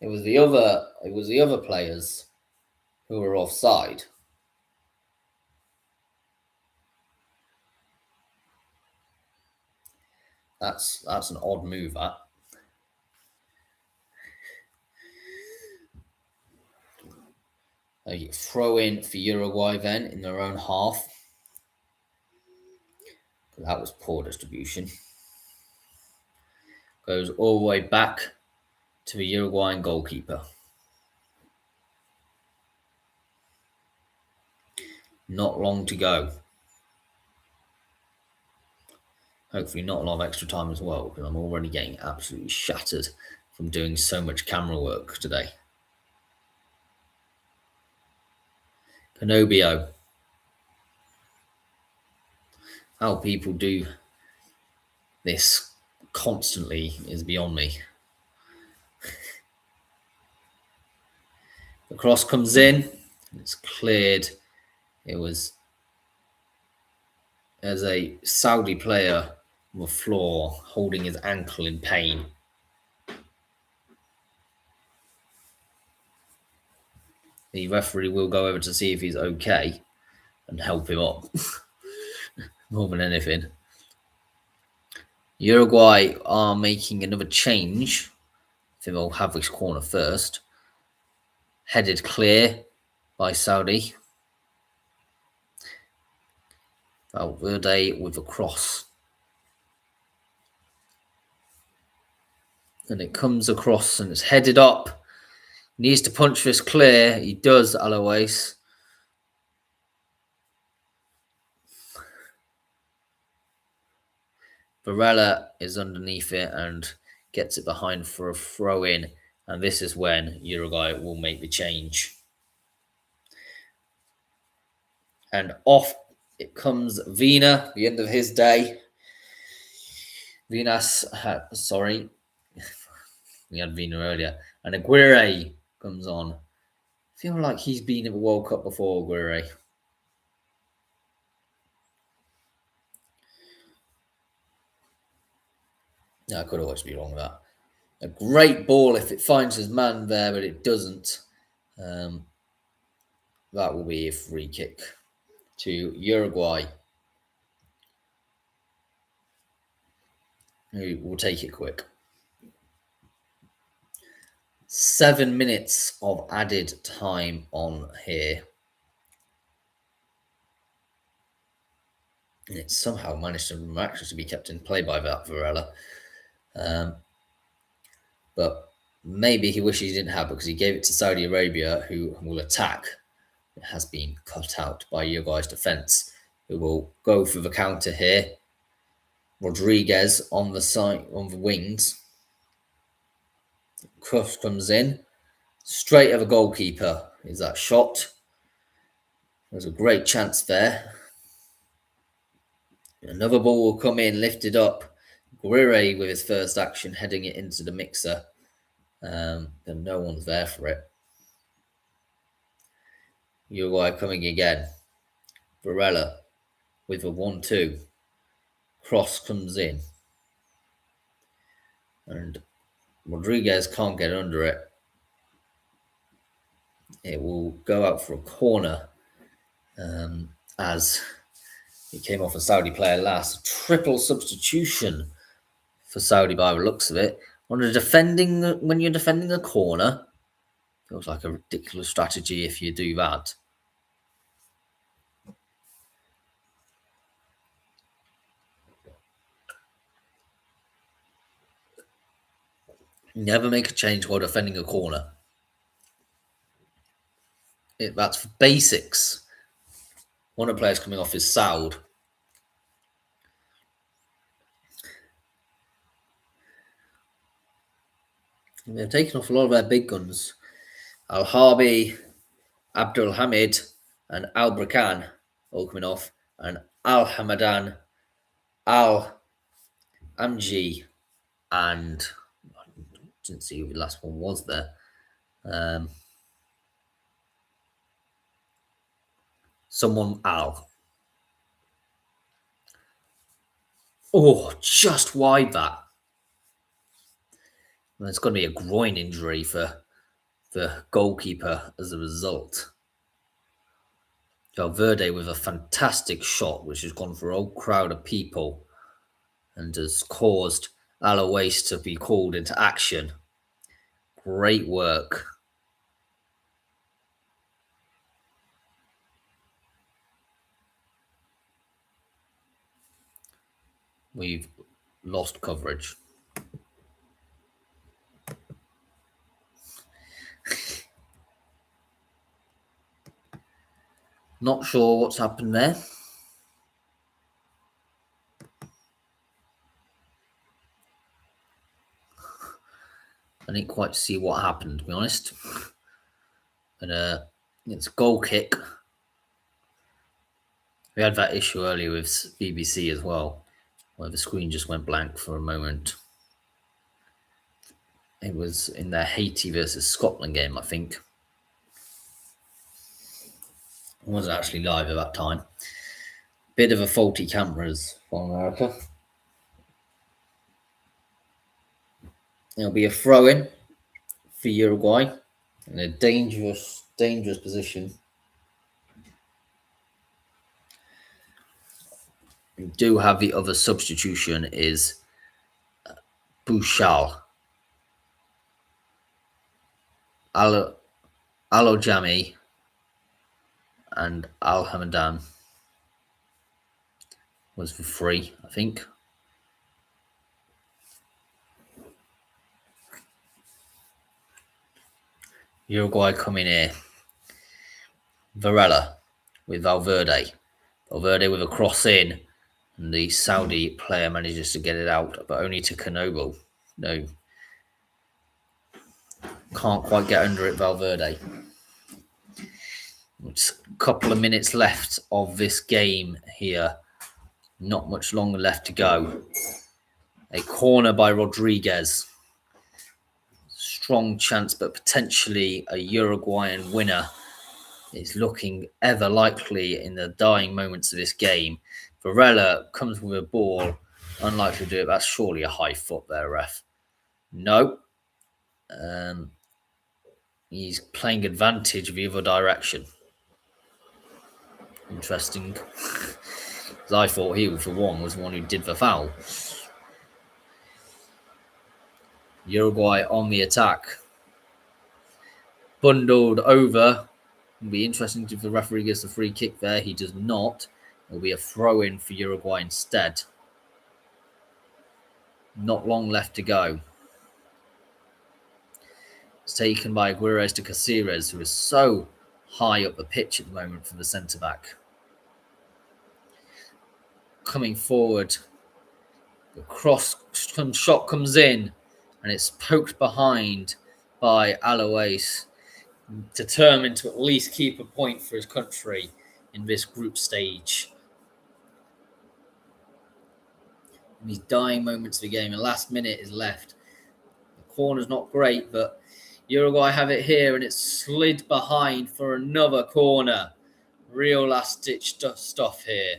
It was the other players who were offside. That's an odd move, that. A throw in for Uruguay then in their own half. That was poor distribution. Goes all the way back to the Uruguayan goalkeeper. Not long to go. Hopefully not a lot of extra time as well, because I'm already getting absolutely shattered from doing so much camera work today. Canobio. How people do this constantly is beyond me. The cross comes in. It's cleared. It was as a Saudi player on the floor holding his ankle in pain. The referee will go over to see if he's okay and help him up more than anything. Uruguay are making another change. I think they'll have this corner first. Headed clear by Saudi. Valverde with a cross. And it comes across and it's headed up. Needs to punch this clear. He does, Alois. Varela is underneath it and gets it behind for a throw in. And this is when Uruguay will make the change. And off it comes Vina, the end of his day. We had Vina earlier. And Aguirre comes on. I feel like he's been in the World Cup before, Aguirre. No, I could always be wrong with that. A great ball if it finds his man there, but it doesn't. That will be a free kick to Uruguay, who will take it quick. 7 minutes of added time on here. And it somehow managed to miraculously be kept in play by that Varela. But maybe he wishes he didn't have, because he gave it to Saudi Arabia, who will attack. It has been cut out by Uruguay's defence, who will go for the counter here. Rodriguez on the side, on the wings. Cross comes in. Straight at the goalkeeper is that shot. There's a great chance there. Another ball will come in, lifted up. Aguirre with his first action, heading it into the mixer. And no one's there for it. Uruguay coming again. Varela with a 1-2. Cross comes in. And Rodriguez can't get under it. It will go out for a corner as it came off a Saudi player last. Triple substitution for Saudi by the looks of it. When you're defending a corner, feels like a ridiculous strategy if you do that. Never make a change while defending a corner. That's basics. One of the players coming off is Saud. They've taken off a lot of their big guns. Al-Harbi, Abdul Hamid, and Al-Brakan all coming off. And Al-Hamadan, Al-Amji, and I didn't see who the last one was there. Someone Al. Oh, just wide that. There's going to be a groin injury for the goalkeeper as a result. Valverde with a fantastic shot, which has gone for a whole crowd of people and has caused Alois to be called into action. Great work. we've lost coverage. Not sure what's happened there. I didn't quite see what happened, to be honest. But it's a goal kick. We had that issue earlier with BBC as well, where the screen just went blank for a moment. It was in their Haiti versus Scotland game, I think. It wasn't actually live at that time. Bit of a faulty cameras from America. It'll be a throw-in for Uruguay in a dangerous position. We do have the other substitution is Bouchal. Alojami and Al Hamadan was for free, I think. Uruguay coming here. Varela with Valverde. Valverde with a cross in, and the Saudi player manages to get it out, but only to Canobo. No, can't quite get under it, Valverde. It's a couple of minutes left of this game here. Not much longer left to go. A corner by Rodriguez. Strong chance, but potentially a Uruguayan winner is looking ever likely in the dying moments of this game. Varela comes with a ball. Unlikely to do it. That's surely a high foot there, ref. No. He's playing advantage the other direction. Interesting. Because I thought he, for one, was the one who did the foul. Uruguay on the attack. Bundled over. It'll be interesting if the referee gets the free kick there. He does not. It'll be a throw-in for Uruguay instead. Not long left to go. It's taken by Aguirre to Caceres, who is so high up the pitch at the moment for the centre-back. Coming forward. The shot comes in, and it's poked behind by Alois, determined to at least keep a point for his country in this group stage. In these dying moments of the game, the last minute is left. The corner's not great, but Uruguay have it here, and it's slid behind for another corner. Real last-ditch stuff here.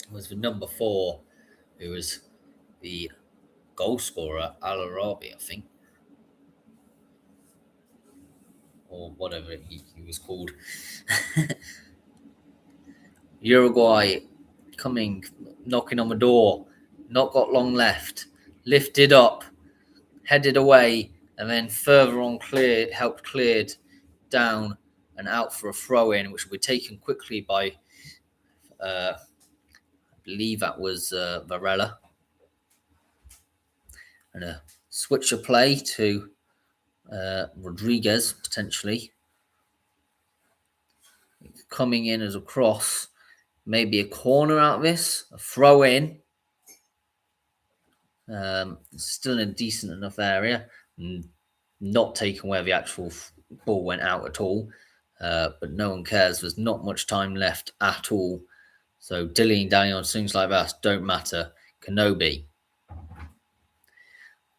It was the number 4, who was the goal scorer, Al Arabi, I think. Or whatever he was called. Uruguay coming, knocking on the door. Not got long left. Lifted up, headed away, and then further on helped cleared down and out for a throw-in, which will be taken quickly by, I believe that was Varela. And a switch of play to Rodriguez, potentially. Coming in as a cross. Maybe a corner out of this. A throw-in. Still in a decent enough area. Not taking where the actual ball went out at all. But no one cares. There's not much time left at all. So dillying down on things like that don't matter. Kenobi.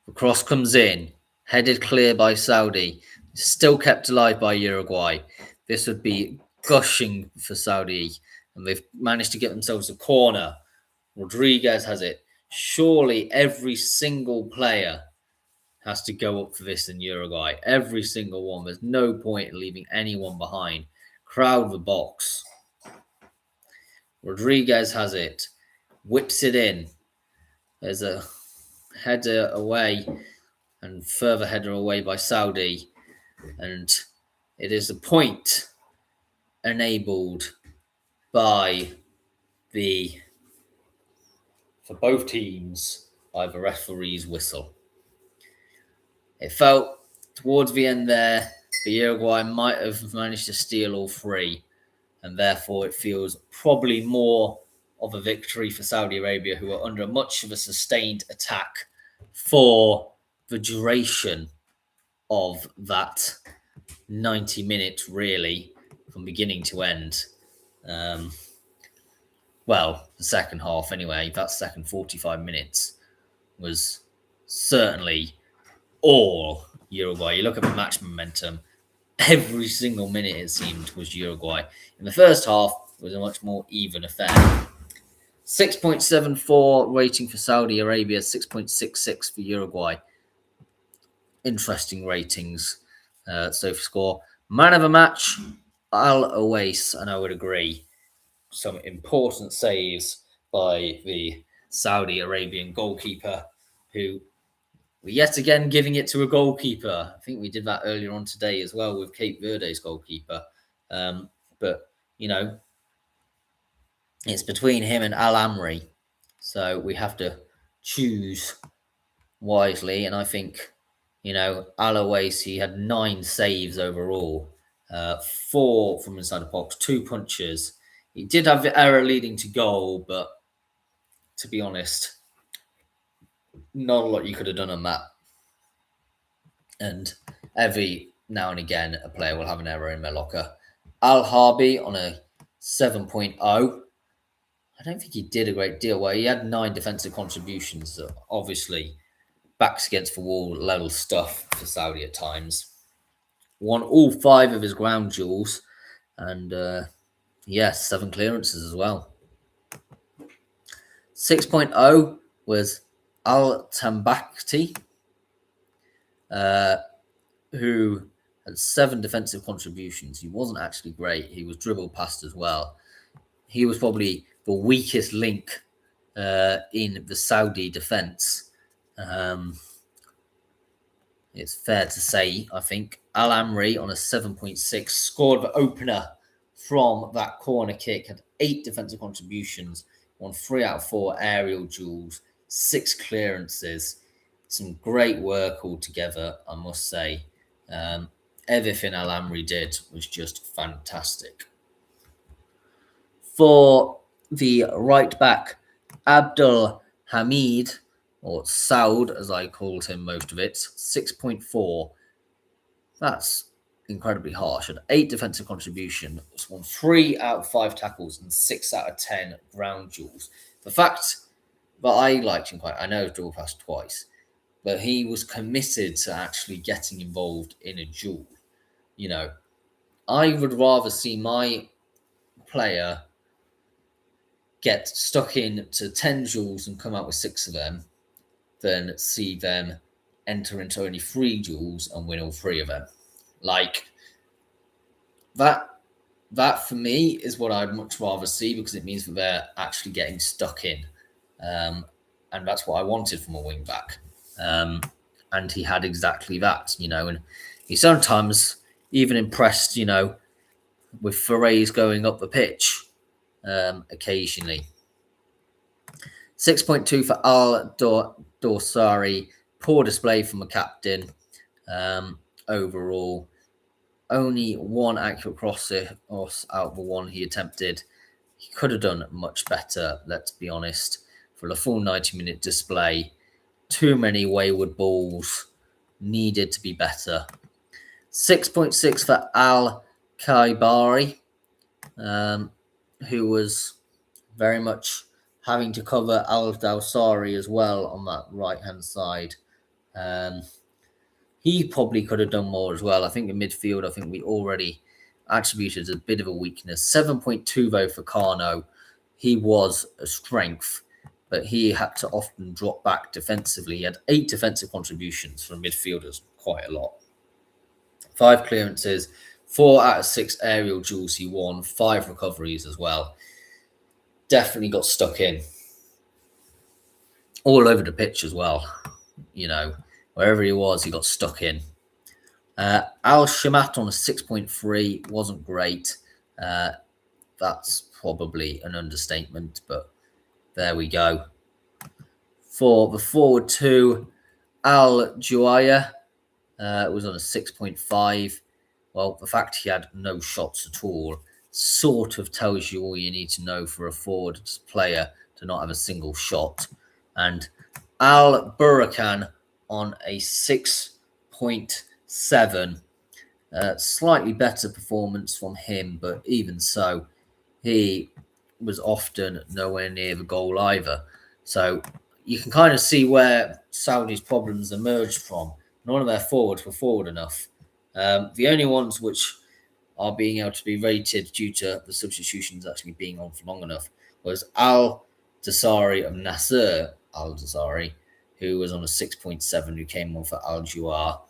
The cross comes in. Headed clear by Saudi. Still kept alive by Uruguay. This would be gushing for Saudi. And they've managed to get themselves a corner. Rodriguez has it. Surely every single player has to go up for this in Uruguay. Every single one. There's no point in leaving anyone behind. Crowd the box. Rodriguez has it. Whips it in. There's a header away and further header away by Saudi. And it is a point enabled by for both teams by the referee's whistle. It felt towards the end there, the Uruguay might have managed to steal all three, and therefore it feels probably more of a victory for Saudi Arabia, who are under much of a sustained attack for the duration of that 90 minutes, really, from beginning to end. Well, the second half anyway, that second 45 minutes was certainly all Uruguay. You look at the match momentum, every single minute it seemed was Uruguay. In the first half, it was a much more even affair. 6.74 rating for Saudi Arabia, 6.66 for Uruguay. Interesting ratings. So for score, man of the match, Al Owais, and I would agree. Some important saves by the Saudi Arabian goalkeeper, who we're yet again giving it to a goalkeeper. I think we did that earlier on today as well with Cape Verde's goalkeeper. But, you know, it's between him and Al Amri. So we have to choose wisely. And I think, you know, Al Owais, he had 9 saves overall, 4 from inside the box, 2 punches. He did have the error leading to goal, but to be honest, not a lot you could have done on that. And every now and again, a player will have an error in their locker. Al Harbi on a 7.0. I don't think he did a great deal. Well, he had 9 defensive contributions. So obviously, backs against the wall level stuff for Saudi at times. Won all 5 of his ground duels. And, yes, 7 clearances as well. 6.0 was Al Tambakti, who had 7 defensive contributions. He wasn't actually great. He was dribbled past as well. He was probably the weakest link in the Saudi defense. It's fair to say, I think. Al Amri on a 7.6 scored the opener from that corner kick, had 8 defensive contributions, won 3 out of 4 aerial duels, 6 clearances. Some great work altogether, I must say. Everything Al Amri did was just fantastic. For the right back, Abdul Hamid, or Saud as I called him most of it, 6.4. That's incredibly harsh. Had 8 defensive contributions, won 3 out of 5 tackles and 6 out of 10 ground duels. The fact that I liked him quite, I know he's dribbled past twice, but he was committed to actually getting involved in a duel. You know, I would rather see my player get stuck into 10 duels and come out with 6 of them than see them enter into only 3 duels and win all 3 of them. Like, that for me is what I'd much rather see, because it means that they're actually getting stuck in. And that's what I wanted from a wing back. And he had exactly that, you know, and he sometimes even impressed, you know, with forays going up the pitch occasionally. 6.2 for Al Dorsari. Poor display from a captain. Overall, only 1 accurate cross out of the 1 he attempted. He could have done much better, let's be honest. For the full 90-minute display, too many wayward balls, needed to be better. 6.6 for Al Kaibari, who was very much having to cover Al Dawsari as well on that right-hand side. He probably could have done more as well. I think in midfield, I think we already attributed a bit of a weakness. 7.2 though for Carno. He was a strength, but he had to often drop back defensively. He had 8 defensive contributions from midfielders, quite a lot. 5 clearances, 4 out of 6 aerial duels he won, 5 recoveries as well. Definitely got stuck in. All over the pitch as well. You know, wherever he was, he got stuck in. Al Shamat on a 6.3 wasn't great. that's probably an understatement, but there we go. For the forward two, Al Juaya was on a 6.5. Well, the fact he had no shots at all sort of tells you all you need to know for a forward player to not have a single shot. And Al Burakan on a 6.7. Slightly better performance from him, but even so, he was often nowhere near the goal either. So you can kind of see where Saudi's problems emerged from. None of their forwards were forward enough. The only ones which are being able to be rated due to the substitutions actually being on for long enough was Al Dasari of Nasser Al Dasari, who was on a 6.7, who came on for Al Juar.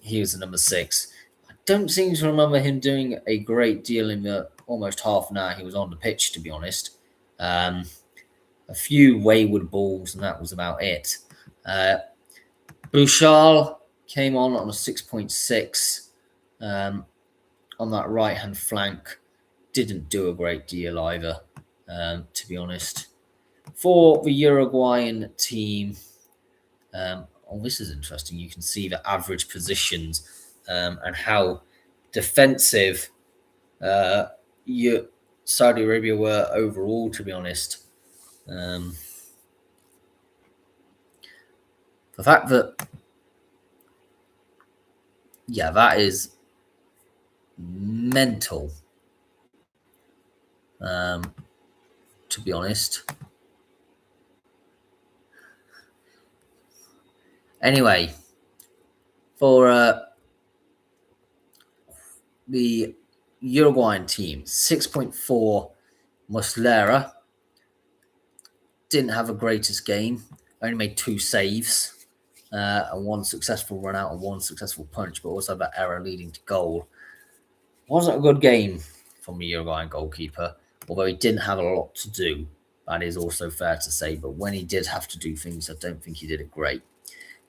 He was the number 6. I don't seem to remember him doing a great deal in the almost half an hour he was on the pitch, to be honest. A few wayward balls, and that was about it. Bouchal came on a 6.6 on that right-hand flank. Didn't do a great deal either, to be honest. For the Uruguayan team, this is interesting. You can see the average positions and how defensive Saudi Arabia were overall, to be honest. The fact that, that is mental, to be honest. Anyway, for the Uruguayan team, 6.4, Muslera didn't have a greatest game. Only made 2 saves, and 1 successful run out and 1 successful punch, but also that error leading to goal. Wasn't a good game from the Uruguayan goalkeeper, although he didn't have a lot to do. That is also fair to say, but when he did have to do things, I don't think he did it great.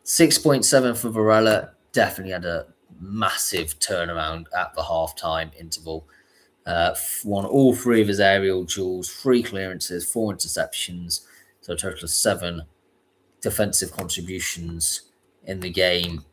6.7 for Varela, definitely had a massive turnaround at the half-time interval. Won all 3 of his aerial duels, 3 clearances, 4 interceptions, so a total of 7 defensive contributions in the game.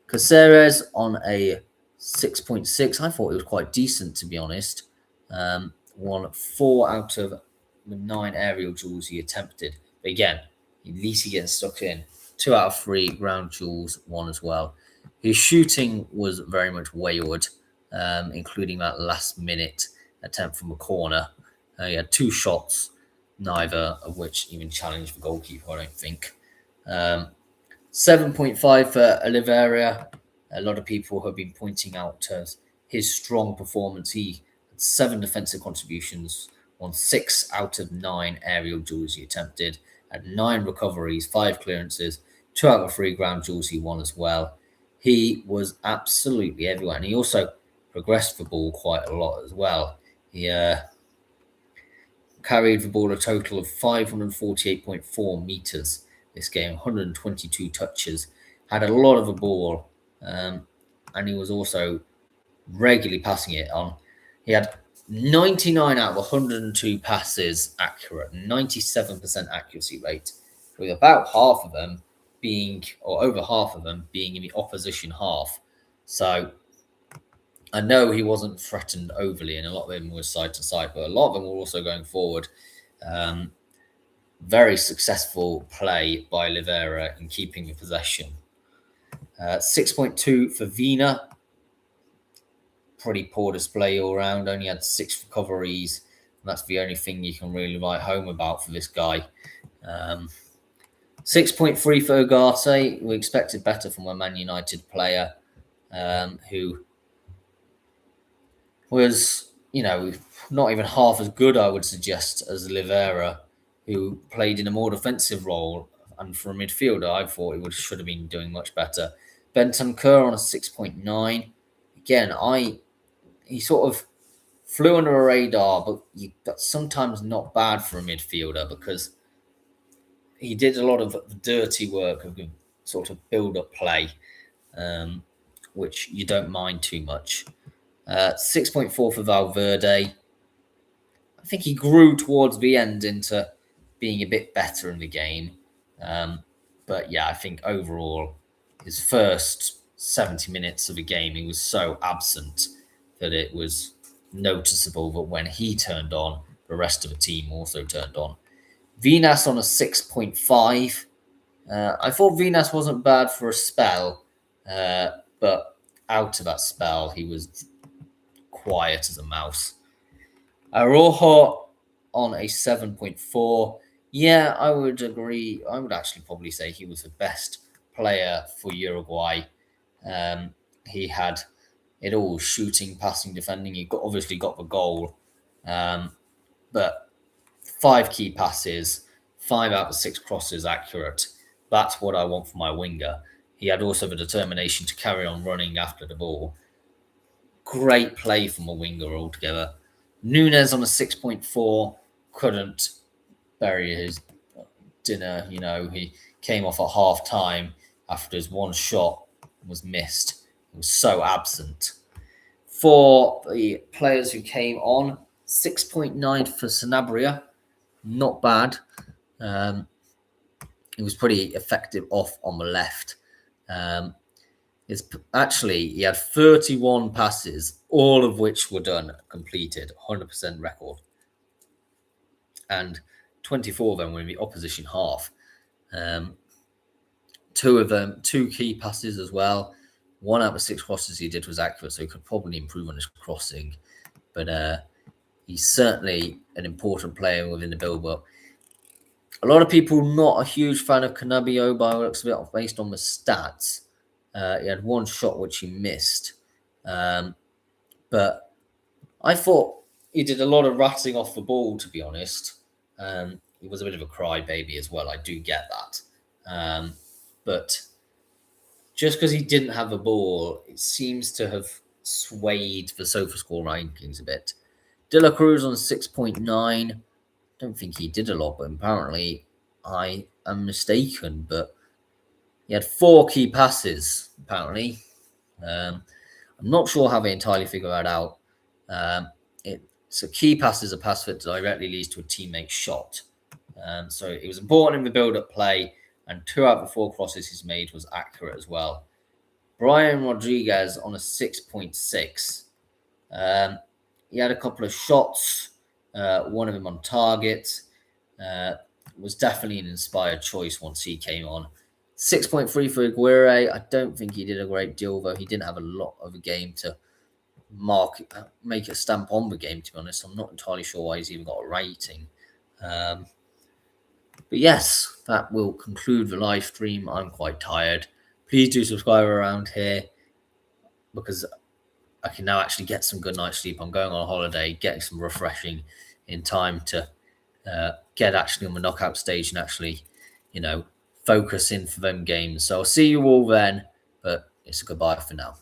Caceres on a 6.6. I thought it was quite decent, to be honest. Won 4 out of the 9 aerial duels he attempted. But again, at least he gets stuck in. 2 out of 3 ground duels, 1 as well. His shooting was very much wayward, including that last-minute attempt from a corner. He had 2 shots, neither of which even challenged the goalkeeper, I don't think. 7.5 for Oliveira. A lot of people have been pointing out his strong performance. He had 7 defensive contributions, won 6 out of 9 aerial duels he attempted, had 9 recoveries, 5 clearances, 2 out of 3 ground duels he won as well. He was absolutely everywhere, and he also progressed the ball quite a lot as well. He carried the ball a total of 548.4 meters this game, 122 touches, had a lot of the ball, and he was also regularly passing it on. He had 99 out of 102 passes accurate, 97% accuracy rate, with about half of them being, or over half of them being in the opposition half. So I know he wasn't threatened overly, and a lot of them were side to side, but a lot of them were also going forward. Very successful play by Oliveira in keeping the possession. 6.2 for Vina. Pretty poor display all around. Only had 6 recoveries. And that's the only thing you can really write home about for this guy. 6.3 for Ugarte. We expected better from a Man United player who was, not even half as good, I would suggest, as Oliveira, who played in a more defensive role. And for a midfielder, I thought he should have been doing much better. Bentancur on a 6.9. Again, he sort of flew under a radar, but that's sometimes not bad for a midfielder because he did a lot of the dirty work of sort of build-up play, which you don't mind too much. 6.4 for Valverde. I think he grew towards the end into being a bit better in the game. But yeah, I think overall, his first 70 minutes of the game, he was so absent that it was noticeable that when he turned on, the rest of the team also turned on. Vinas on a 6.5. I thought Vinas wasn't bad for a spell, but out of that spell, he was quiet as a mouse. Arojo on a 7.4. Yeah, I would agree. I would actually probably say he was the best player for Uruguay. He had it all: shooting, passing, defending. He obviously got the goal, but 5 key passes, 5 out of 6 crosses accurate. That's what I want from my winger. He had also the determination to carry on running after the ball. Great play from a winger altogether. Nunes on a 6.4 couldn't bury his dinner. He came off at half time after his one shot was missed. He was so absent. For the players who came on, 6.9 for Sanabria. Not bad. He was pretty effective off on the left. He had 31 passes, all of which were completed, 100% record. And 24 of them were in the opposition half. 2 of them, 2 key passes as well. 1 out of 6 crosses he did was accurate, so he could probably improve on his crossing. But he's certainly an important player within the build-up. A lot of people not a huge fan of Canabio, but it looks a bit based on the stats. He had 1 shot which he missed. But I thought he did a lot of ratting off the ball, to be honest. He was a bit of a crybaby as well. I do get that. But just because he didn't have the ball, it seems to have swayed the SofaScore rankings a bit. De La Cruz on 6.9. Don't think he did a lot, but apparently I am mistaken. But he had 4 key passes, apparently. I'm not sure how they entirely figure that out. So key pass is a pass that directly leads to a teammate's shot. So it was important in the build-up play, and 2 out of the 4 crosses he's made was accurate as well. Brian Rodriguez on a 6.6. He had a couple of shots, one of them on target. Was definitely an inspired choice once he came on. 6.3 for Aguirre. I don't think he did a great deal, though. He didn't have a lot of a game to make a stamp on the game, to be honest. I'm not entirely sure why he's even got a rating. But yes, that will conclude the live stream. I'm quite tired. Please do subscribe around here because I can now actually get some good night's sleep. I'm going on holiday, getting some refreshing in time to get actually on the knockout stage and actually, focus in for them games. So I'll see you all then, but it's a goodbye for now.